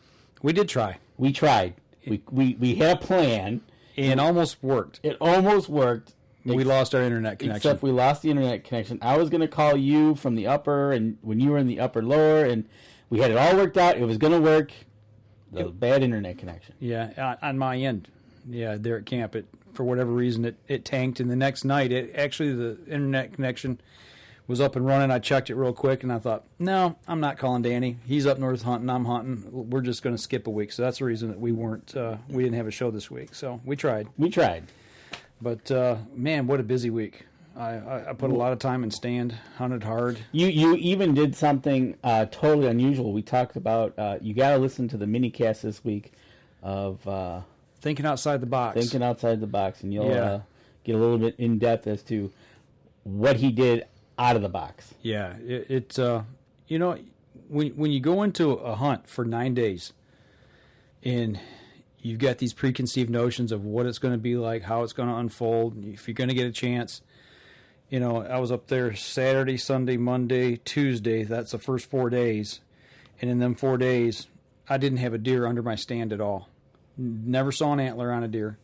We did try. We tried. We had a plan. And almost worked. It almost worked. We lost our internet connection. Except we lost the internet connection. I was going to call you from the upper, and when you were in the upper lower, and we had it all worked out. It was going to work. The bad internet connection. Yeah, on my end. Yeah, there at camp, for whatever reason, it tanked. And the next night, the internet connection was up and running. I checked it real quick, and I thought, no, I'm not calling Danny. He's up north hunting. I'm hunting. We're just going to skip a week. So that's the reason that we didn't have a show this week. So we tried. But, man, what a busy week. I put a lot of time in stand, hunted hard. You even did something totally unusual. We talked about, you got to listen to the mini cast this week of... Thinking outside the box. And you'll get a little bit in depth as to what he did out of the box. Yeah, it's when you go into a hunt for 9 days, and you've got these preconceived notions of what it's going to be like, how it's going to unfold, if you're going to get a chance. I was up there Saturday, Sunday, Monday, Tuesday. That's the first 4 days, and in them 4 days, I didn't have a deer under my stand at all. Never saw an antler on a deer.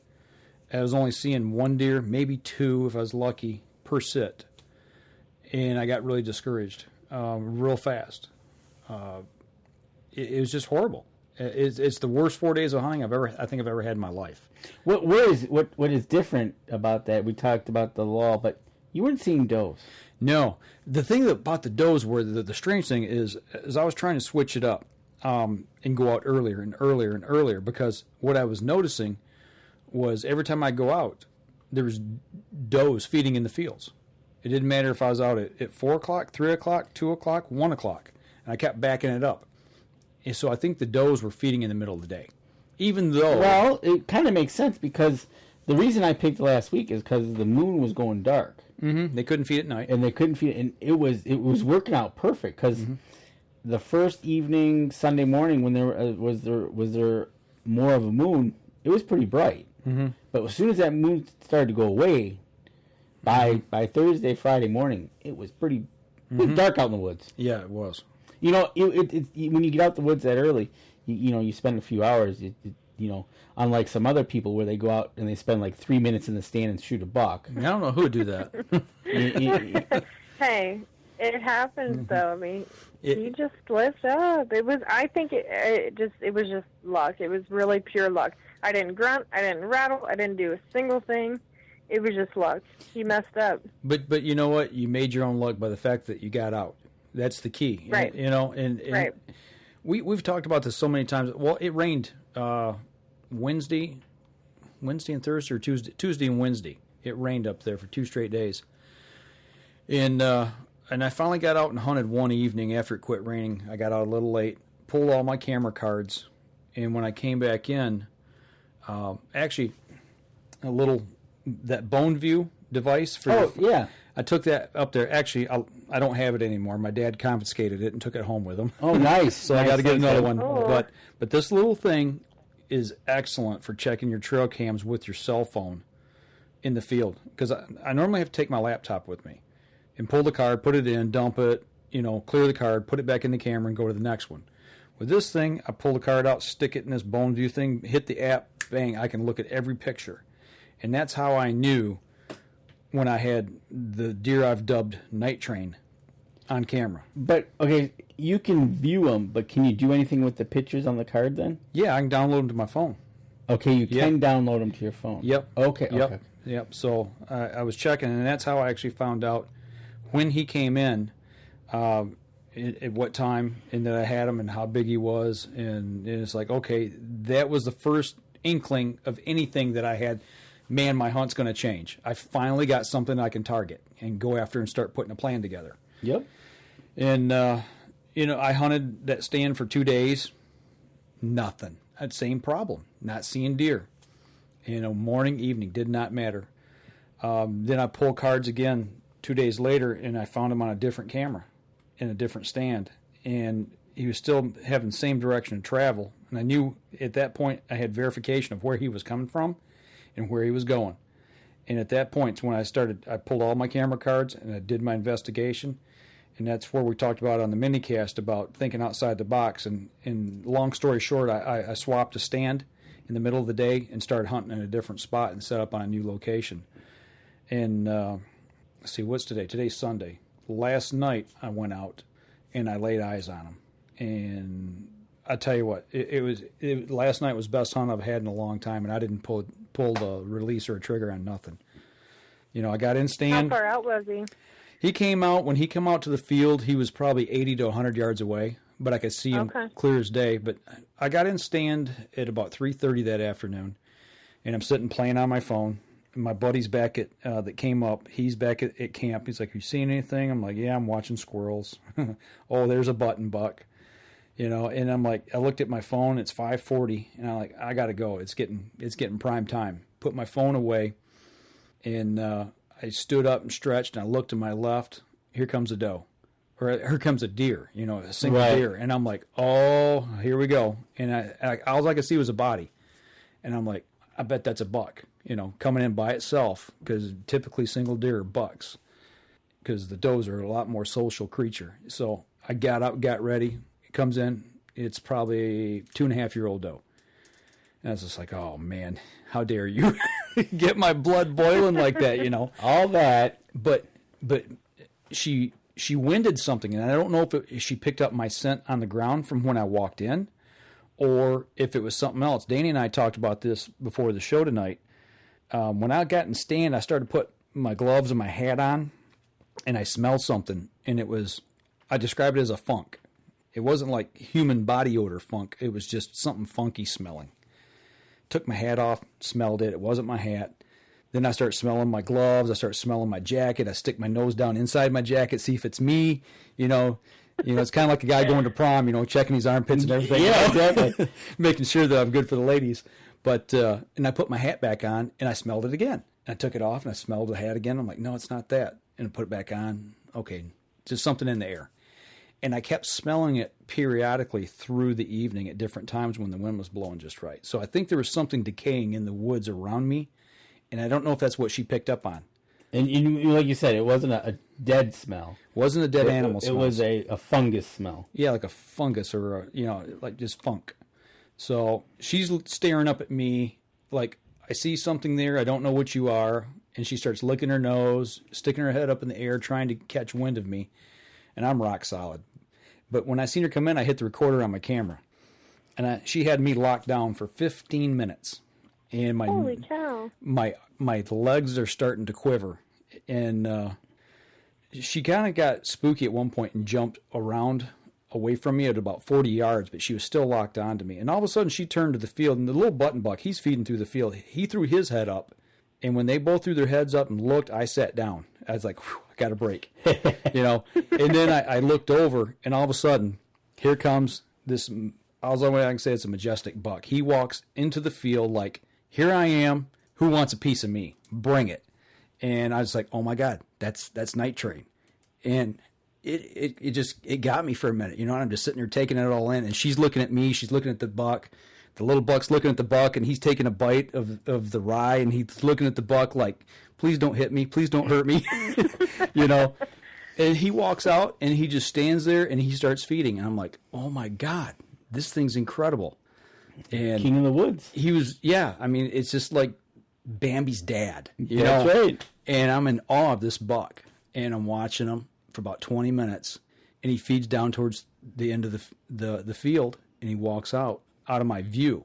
I was only seeing one deer, maybe two if I was lucky, per sit. And I got really discouraged real fast. It was just horrible. It's the worst 4 days of hunting I think I've ever had in my life. What is different about that? We talked about the lull, but you weren't seeing does. No. The thing about the does were the strange thing is I was trying to switch it up. And go out earlier and earlier and earlier, because what I was noticing was every time I go out, there was does feeding in the fields. It didn't matter if I was out at 4 o'clock, 3 o'clock, 2 o'clock, 1 o'clock, and I kept backing it up. And so I think the does were feeding in the middle of the day, even though... Well, it kind of makes sense, because the reason I picked last week is because the moon was going dark. Mm-hmm. They couldn't feed at night. And it was working out perfect, because... Mm-hmm. The first evening, Sunday morning, when there was more of a moon, it was pretty bright. Mm-hmm. But as soon as that moon started to go away, by Thursday, Friday morning, it was pretty dark out in the woods. Yeah, it was. When you get out the woods that early, you spend a few hours. Unlike some other people where they go out and they spend like 3 minutes in the stand and shoot a buck. I don't know who would do that. Hey. It happens, though. I mean, he just slipped up. It was just luck. It was really pure luck. I didn't grunt. I didn't rattle. I didn't do a single thing. It was just luck. He messed up. But you know what? You made your own luck by the fact that you got out. That's the key. Right. And right. We've talked about this so many times. Well, it rained Wednesday and Thursday, or Tuesday and Wednesday. It rained up there for 2 straight days. And I finally got out and hunted one evening after it quit raining. I got out a little late, pulled all my camera cards, and when I came back in, actually, that bone view device yeah. I took that up there. Actually, I don't have it anymore. My dad confiscated it and took it home with him. Oh, nice. So I got to get another one. But this little thing is excellent for checking your trail cams with your cell phone. in the field because I normally have to take my laptop with me and pull the card, put it in, dump it, clear the card, put it back in the camera, and go to the next one. With this thing, I pull the card out, stick it in this bone view thing, hit the app, bang, I can look at every picture. And that's how I knew when I had the deer I've dubbed Night Train on camera. But, okay, you can view them, but can you do anything with the pictures on the card then? Yeah, I can download them to my phone. Okay, you can download them to your phone. Yep. Okay, yep. okay. Yep. So I was checking, and that's how I actually found out when he came in, at what time, and that I had him, and how big he was, and it's like, okay, that was the first inkling of anything that I had. Man, my hunt's going to change. I finally got something I can target and go after and start putting a plan together. Yep. And I hunted that stand for 2 days. Nothing. Had same problem. Not seeing deer. Morning, evening, did not matter. Then I pulled cards again 2 days later, and I found him on a different camera in a different stand. And he was still having the same direction of travel. And I knew at that point I had verification of where he was coming from and where he was going. And at that point, when I pulled all my camera cards and I did my investigation. And that's where we talked about on the minicast about thinking outside the box. And long story short, I swapped a stand in the middle of the day and started hunting in a different spot and set up on a new location. And let's see, what's today? Today's Sunday. Last night I went out and I laid eyes on him. And I tell you what, last night was the best hunt I've had in a long time, and I didn't pull the release or a trigger on nothing. I got in stand. How far out was he? He came out, when he came out to the field, he was probably 80 to 100 yards away, but I could see him clear as day. But I got in stand at about 3:30 that afternoon, and I'm sitting playing on my phone. And my buddy's back at, that came up, he's back at camp. He's like, you seen anything? I'm like, yeah, I'm watching squirrels. Oh, there's a button buck. And I'm like, I looked at my phone, it's 5:40, and I'm like, I got to go. It's getting prime time. Put my phone away, and I stood up and stretched, and I looked to my left. Here comes a doe, or here comes a deer, a single deer. And I'm like, oh, here we go. And all I could see was a body. And I'm like, I bet that's a buck, coming in by itself, because typically single deer are bucks, because the does are a lot more social creature. So I got up, got ready. It comes in. It's probably a 2.5-year-old doe. And I was just like, oh, man, how dare you get my blood boiling like that, all that. But she winded something, and I don't know if she picked up my scent on the ground from when I walked in or if it was something else. Danny and I talked about this before the show tonight. When I got in stand, I started to put my gloves and my hat on, and I smelled something, and I described it as a funk. It wasn't like human body odor funk. It was just something funky smelling. Took my hat off, smelled it. It wasn't my hat. Then I start smelling my gloves. I start smelling my jacket. I stick my nose down inside my jacket, see if it's me. It's kind of like a guy going to prom, checking his armpits and everything. Yeah, exactly. Making sure that I'm good for the ladies. But, and I put my hat back on, and I smelled it again. And I took it off, and I smelled the hat again. I'm like, no, it's not that. And I put it back on. Okay, just something in the air. And I kept smelling it periodically through the evening at different times when the wind was blowing just right. So I think there was something decaying in the woods around me, and I don't know if that's what she picked up on. And like you said, it wasn't a dead smell. It wasn't a dead animal smell. It was a fungus smell. Yeah, like a fungus or, like just funk. So she's staring up at me like, I see something there. I don't know what you are. And she starts licking her nose, sticking her head up in the air, trying to catch wind of me. And I'm rock solid. But when I seen her come in, I hit the recorder on my camera. And she had me locked down for 15 minutes. And holy cow. My legs are starting to quiver. And she kind of got spooky at one point and jumped around away from me at about 40 yards, but she was still locked onto me. And all of a sudden, she turned to the field, and the little button buck, he's feeding through the field. He threw his head up. And when they both threw their heads up and looked, I sat down. I was like, I got a break, And then I looked over, and all of a sudden, here comes this. All I can say, it's a majestic buck. He walks into the field like, here I am. Who wants a piece of me? Bring it. And I was like, oh my God, that's Night Train. And it got me for a minute, you know. And I'm just sitting there taking it all in, and she's looking at me, she's looking at the buck, the little buck's looking at the buck, and he's taking a bite of the rye, and he's looking at the buck like, please don't hit me, please don't hurt me, you know. And he walks out, and he just stands there, and he starts feeding, and I'm like, oh my God, this thing's incredible. And King of the Woods. He was, yeah. I mean, it's just like Bambi's dad. You That's know? right. And I'm in awe of this buck, and I'm watching him for about 20 minutes, and he feeds down towards the end of the field, and he walks out of my view.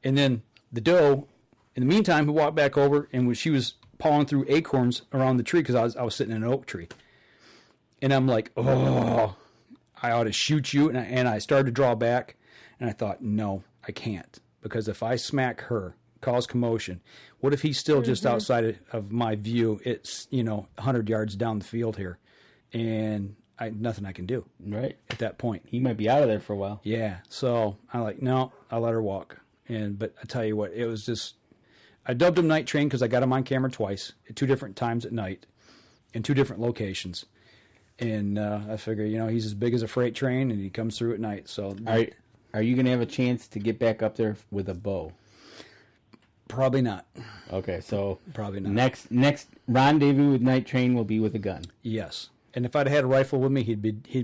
And then the doe, in the meantime, he walked back over, and when she was pawing through acorns around the tree, because I was sitting in an oak tree, and I'm like, oh, I ought to shoot you, and I started to draw back, and I thought, no, I can't, because if I smack her, cause commotion, what if he's still just outside of my view? It's, 100 yards down the field here, and nothing I can do. Right. At that point. He might be out of there for a while. Yeah. So I'm like, no, I'll let her walk. But I tell you what, it was just, I dubbed him Night Train because I got him on camera twice at 2 different times at night in 2 different locations. And I figure, he's as big as a freight train, and he comes through at night. So Are you going to have a chance to get back up there with a bow? Probably not. Okay, so probably not. Next rendezvous with Night Train will be with a gun. Yes, and if I'd had a rifle with me, he'd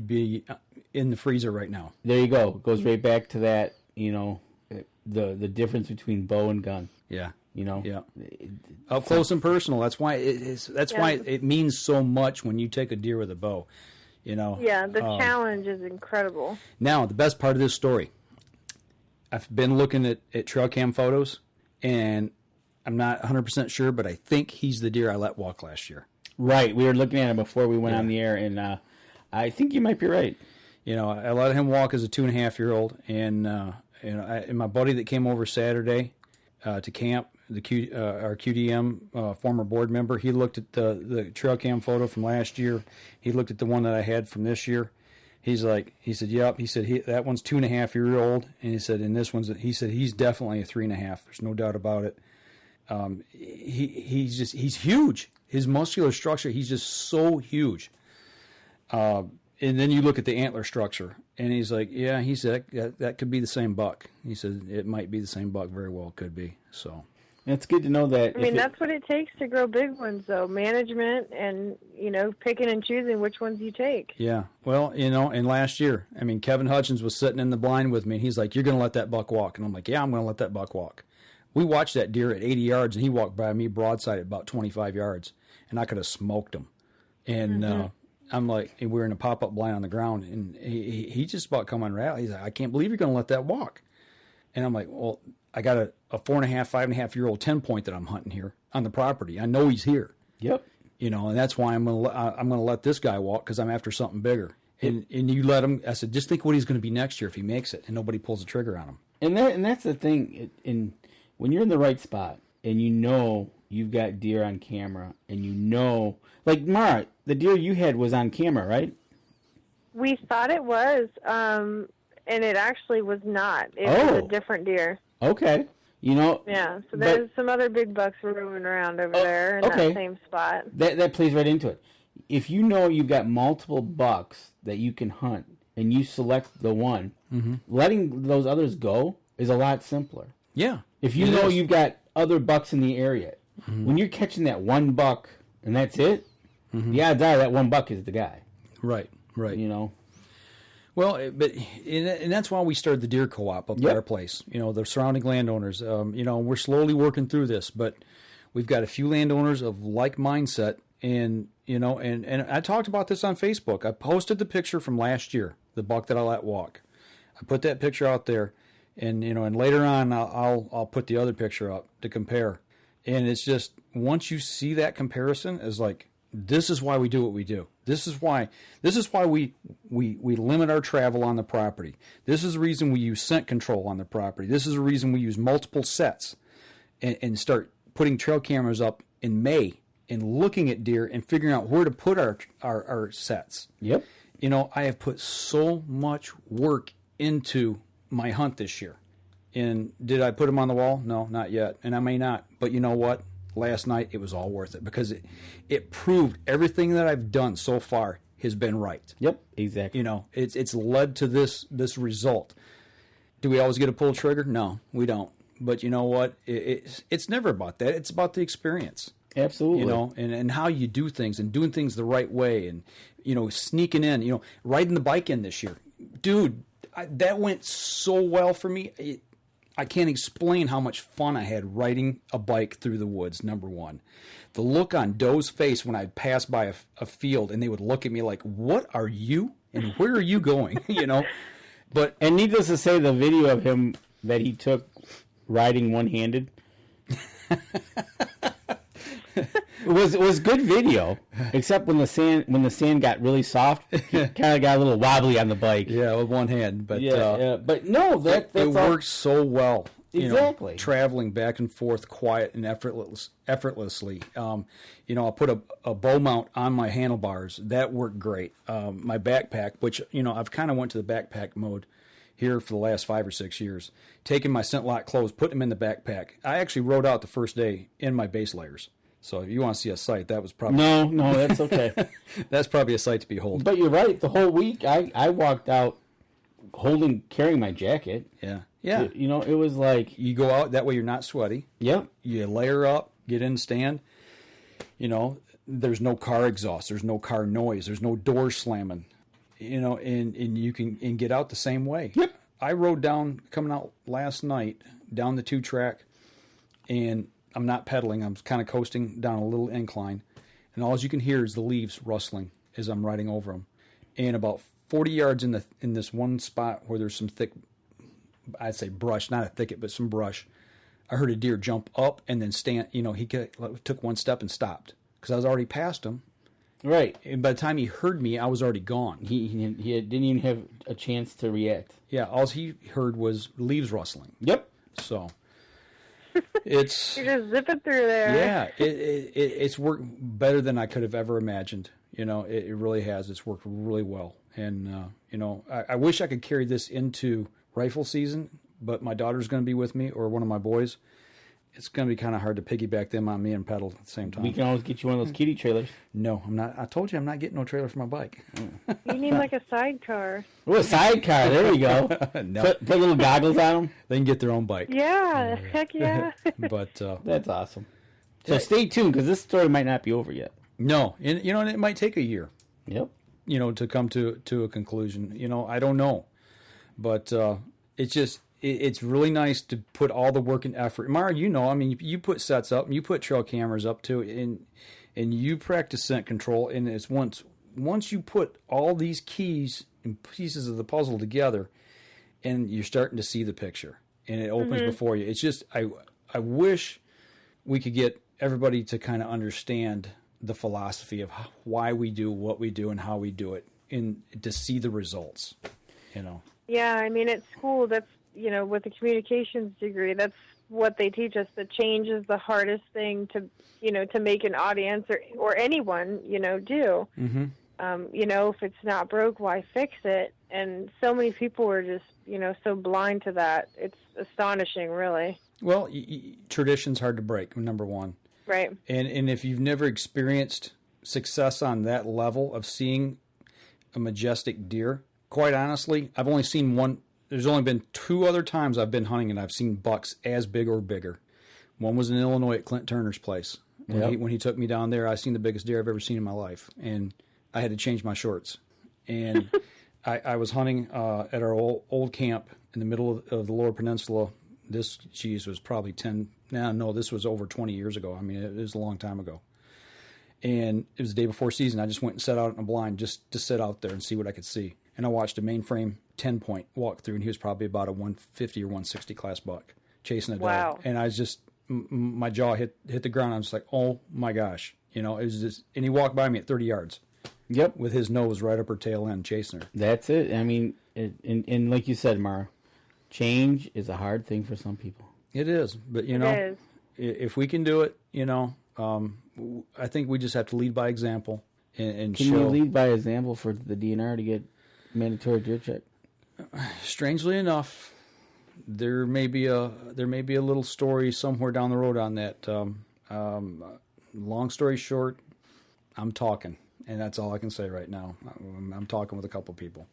be in the freezer right now. There you go. It goes right back to that. The difference between bow and gun. Yeah. Yeah. Up close and personal. That's why it is. That's why it means so much when you take a deer with a bow. Yeah, the challenge is incredible. Now, the best part of this story, I've been looking at trail cam photos, and I'm not 100% sure, but I think he's the deer I let walk last year. Right. We were looking at him before we went on the air, and I think you might be right. I let him walk as a 2.5-year-old, and and my buddy that came over Saturday to camp, our QDM former board member, he looked at the trail cam photo from last year. He looked at the one that I had from this year. He said, yep. He said, that one's 2.5-year-old. And he said, and this one's, he said, he's definitely a 3.5. There's no doubt about it. He's huge. His muscular structure, he's just so huge. And then you look at the antler structure, and he's like, yeah, he said, that could be the same buck. He said, it might be the same buck. Very well could be. So. It's good to know that. I mean, that's what it takes to grow big ones, though. Management and, picking and choosing which ones you take. Yeah. Well, and last year, I mean, Kevin Hutchins was sitting in the blind with me, and he's like, you're going to let that buck walk. And I'm like, yeah, I'm going to let that buck walk. We watched that deer at 80 yards, and he walked by me broadside at about 25 yards, and I could have smoked him. And I'm like, and we're in a pop-up blind on the ground, and he just about come unraveled. He's like, I can't believe you're going to let that walk. And I'm like, well, I got a 4.5, 5.5-year-old 10-point that I'm hunting here on the property. I know he's here. Yep. And that's why I'm gonna let this guy walk, because I'm after something bigger. And you let him. I said, just think what he's going to be next year if he makes it, and nobody pulls the trigger on him. And that's the thing. When you're in the right spot, and you've got deer on camera, and like Mara, the deer you had was on camera, right? We thought it was, and it actually was not. It was a different deer. Okay. Yeah, so there's some other big bucks roaming around over there in that same spot. That plays right into it. If you've got multiple bucks that you can hunt, and you select the one, letting those others go is a lot simpler. Yeah. If you've got other bucks in the area, when you're catching that one buck and that's it, the odds are that one buck is the guy. Right. Well, and that's why we started the deer co-op up at our place. The surrounding landowners. We're slowly working through this, but we've got a few landowners of like mindset, and and I talked about this on Facebook. I posted the picture from last year, the buck that I let walk. I put that picture out there, and and later on I'll put the other picture up to compare. And it's just, once you see that comparison, is like, this is why we do what we do. This is why we limit our travel on the property. This is the reason we use scent control on the property. This is the reason we use multiple sets and start putting trail cameras up in May and looking at deer and figuring out where to put our sets. Yep. I have put so much work into my hunt this year. And did I put them on the wall? No, not yet. And I may not. But you know what? Last night, it was all worth it, because it proved everything that I've done so far has been right. Yep, exactly. You know, it's led to this result. Do we always get to pull trigger? No, we don't. But you know what? It's never about that. It's about the experience. Absolutely. You know, and how you do things and doing things the right way and, you know, sneaking in, you know, riding the bike in this year. Dude, that went so well for me. I can't explain how much fun I had riding a bike through the woods, number one. The look on Doe's face when I'd pass by a field and they would look at me like, what are you and where are you going? You know? And needless to say, the video of him that he took riding one-handed was good video, except when the sand got really soft, he kind of got a little wobbly on the bike. Yeah, with one hand. But but no, it works so well. Exactly. You know, traveling back and forth quiet and effortlessly. You know, I put a bow mount on my handlebars. That worked great. My backpack, which, you know, I've kind of went to the backpack mode here for the last 5 or 6 years. Taking my scent lock clothes, putting them in the backpack. I actually rode out the first day in my base layers. So if you want to see a sight, that was probably... No, that's okay. That's probably a sight to behold. But you're right. The whole week, I walked out carrying my jacket. Yeah. You know, it was like... You go out, that way you're not sweaty. Yep. You layer up, get in, stand. You know, there's no car exhaust. There's no car noise. There's no door slamming. You know, and you can get out the same way. Yep. I rode coming out last night, down the 2-track, and I'm not pedaling. I'm kind of coasting down a little incline, and all you can hear is the leaves rustling as I'm riding over them. And about 40 yards in this one spot where there's some thick, I'd say brush, not a thicket, but some brush, I heard a deer jump up and then stand. You know, he took one step and stopped because I was already past him. Right. And by the time he heard me, I was already gone. He didn't even have a chance to react. Yeah, all he heard was leaves rustling. Yep. So it's... You're just zipping through there. Yeah, it's worked better than I could have ever imagined. You know, it really has. It's worked really well. And, you know, I wish I could carry this into rifle season, but my daughter's going to be with me, or one of my boys. It's going to be kind of hard to piggyback them on me and pedal at the same time. We can always get you one of those kitty trailers. No, I'm not. I told you I'm not getting no trailer for my bike. You need like a sidecar. Oh, a sidecar. There we go. No. Put little goggles on them. They can get their own bike. Yeah, heck yeah. But that's awesome. So stay tuned, because this story might not be over yet. No, and you know, and it might take a year. Yep. You know, to come to a conclusion. You know, I don't know, but it's just. It's really nice to put all the work and effort. Mara, you know, I mean, you put sets up, and you put trail cameras up too, and you practice scent control. And it's once you put all these keys and pieces of the puzzle together, and you're starting to see the picture, and it opens before you. It's just I wish we could get everybody to kind of understand the philosophy of why we do what we do and how we do it, and to see the results. You know. Yeah, I mean, at school, that's, you know, with the communications degree, that's what they teach us, that change is the hardest thing to, you know, to make an audience or anyone, you know, do. You know, if it's not broke, why fix it? And so many people are just, you know, so blind to that. It's astonishing, really. Well, tradition's hard to break, number one. Right. And if you've never experienced success on that level of seeing a majestic deer, quite honestly, I've only seen one. There's only been 2 other times I've been hunting and I've seen bucks as big or bigger. One was in Illinois at Clint Turner's place. When he took me down there, I seen the biggest deer I've ever seen in my life, and I had to change my shorts. And I was hunting at our old camp in the middle of the Lower Peninsula. This, was probably this was over 20 years ago. I mean, it was a long time ago. And it was the day before season. I just went and sat out in a blind just to sit out there and see what I could see. And I watched a mainframe 10-point walk through, and he was probably about a 150 or 160 class buck chasing a dog. And I was just, my jaw hit the ground. I was like, oh my gosh, you know, it was just, and he walked by me at 30 yards. Yep. With his nose right up her tail end chasing her. That's it. I mean, and like you said, Mara, change is a hard thing for some people. It is, but you know, if we can do it, you know, I think we just have to lead by example and Can show. you lead by example for the DNR to get mandatory deer check? Strangely enough, there may be a little story somewhere down the road on that. Long story short, I'm talking, And that's all I can say right now. I'm talking with a couple people.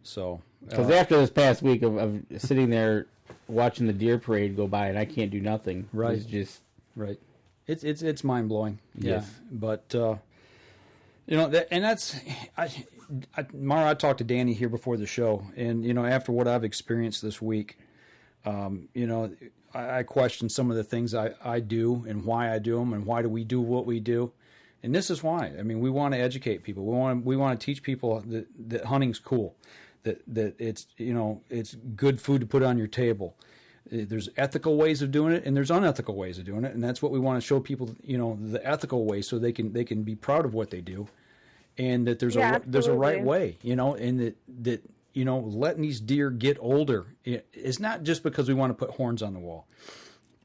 So, because after this past week of sitting there watching the deer parade go by and I can't do nothing, right? It's just right. It's mind blowing. Yes, yeah. But and that's Mara. I talked to Danny here before the show, and after what I've experienced this week, I question some of the things I do and why I do them and why do we do what we do. And this is why. I mean, we want to educate people. We want to teach people that hunting's cool, that it's it's good food to put on your table. There's ethical ways of doing it, and there's unethical ways of doing it, and that's what we want to show people. The ethical way, so they can be proud of what they do, and that there's a right way. And that letting these deer get older. It's not just because we want to put horns on the wall.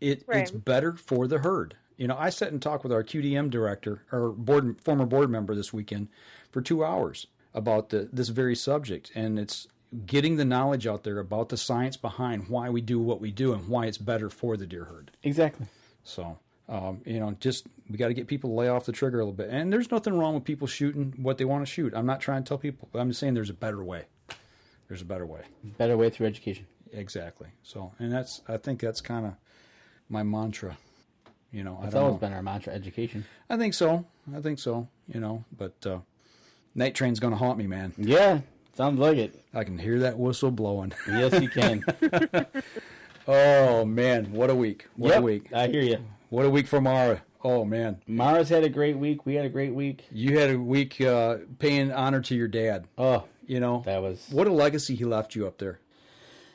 It's better for the herd. I sat and talked with our QDM director, or former board member this weekend, for 2 hours about this very subject. And it's getting the knowledge out there about the science behind why we do what we do and why it's better for the deer herd. Exactly. So, we got to get people to lay off the trigger a little bit. And there's nothing wrong with people shooting what they want to shoot. I'm not trying to tell people, but I'm just saying there's a better way. There's a better way. Better way through education. Exactly. So, and I think that's kind of my mantra. It's always been our mantra, education. I think so. But night train's going to haunt me, man. Yeah, sounds like it. I can hear that whistle blowing. Yes, you can. Oh, man, what a week. What a week. I hear you. What a week for Mara. Oh, man. Mara's had a great week. We had a great week. You had a week paying honor to your dad. Oh, that was... What a legacy he left you up there.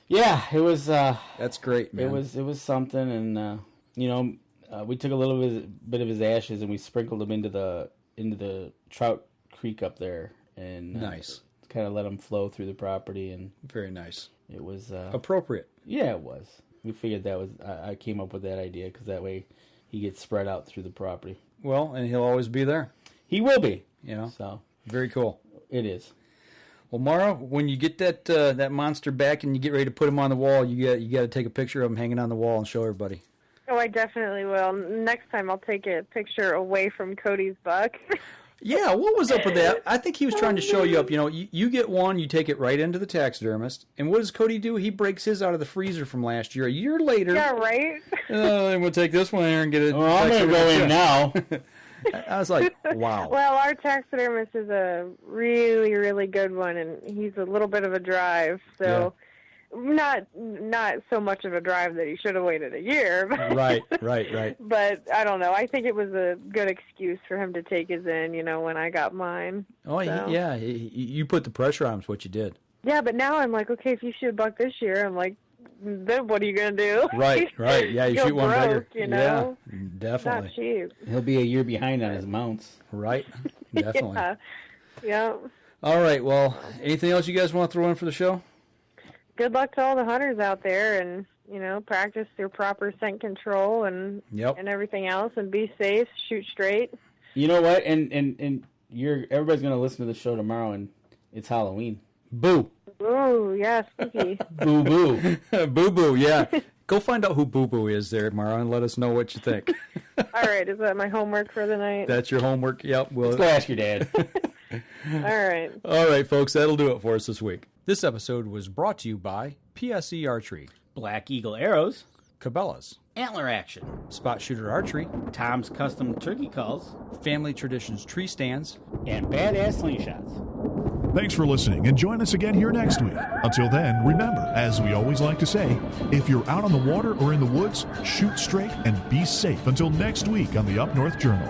Yeah, it was... That's great, man. It was something, and, we took a little bit of his ashes and we sprinkled them into the trout creek up there, and nice. Kind of let them flow through the property, and very nice. It was appropriate. Yeah, it was. We figured that was. I came up with that idea because that way he gets spread out through the property. Well, and he'll always be there. He will be. So very cool. It is. Well, Mara, when you get that monster back and you get ready to put him on the wall, you got to take a picture of him hanging on the wall and show everybody. Oh, I definitely will. Next time I'll take a picture away from Cody's buck. Yeah, what was up with that? I think he was trying to show you up. You get one, you take it right into the taxidermist. And what does Cody do? He breaks his out of the freezer from last year. A year later. Yeah, right? And we'll take this one here and get it. Well, I'm going to go in now. I was like, wow. Well, our taxidermist is a really, really good one, and he's a little bit of a drive. So not so much of a drive that he should have waited a year. Right. But I don't know. I think it was a good excuse for him to take his in, when I got mine. Oh, so. Yeah. You put the pressure on him is what you did. Yeah, but now I'm like, okay, if you shoot a buck this year, I'm like, then what are you going to do? Right. Yeah, you shoot one bigger. Yeah, definitely. Not cheap. He'll be a year behind on his mounts. Right. Definitely. Yeah. All right. Well, anything else you guys want to throw in for the show? Good luck to all the hunters out there, and practice your proper scent control and everything else, and be safe, shoot straight. You know what? And everybody's gonna listen to the show tomorrow, and it's Halloween. Boo. Ooh, yeah, spooky. Boo boo. Boo boo. Yeah. Go find out who Boo Boo is there, Mara, and let us know what you think. All right, is that my homework for the night? That's your homework. Yep. Let's go ask your dad. All right, folks, that'll do it for us this week. This episode was brought to you by PSE Archery, Black Eagle Arrows, Cabela's, Antler Action, Spot Shooter Archery, Tom's Custom Turkey Calls, Family Traditions Tree Stands, and Badass Slingshots. Thanks for listening, and join us again here next week. Until then, remember, as we always like to say, if you're out on the water or in the woods, shoot straight and be safe. Until next week on the Up North Journal.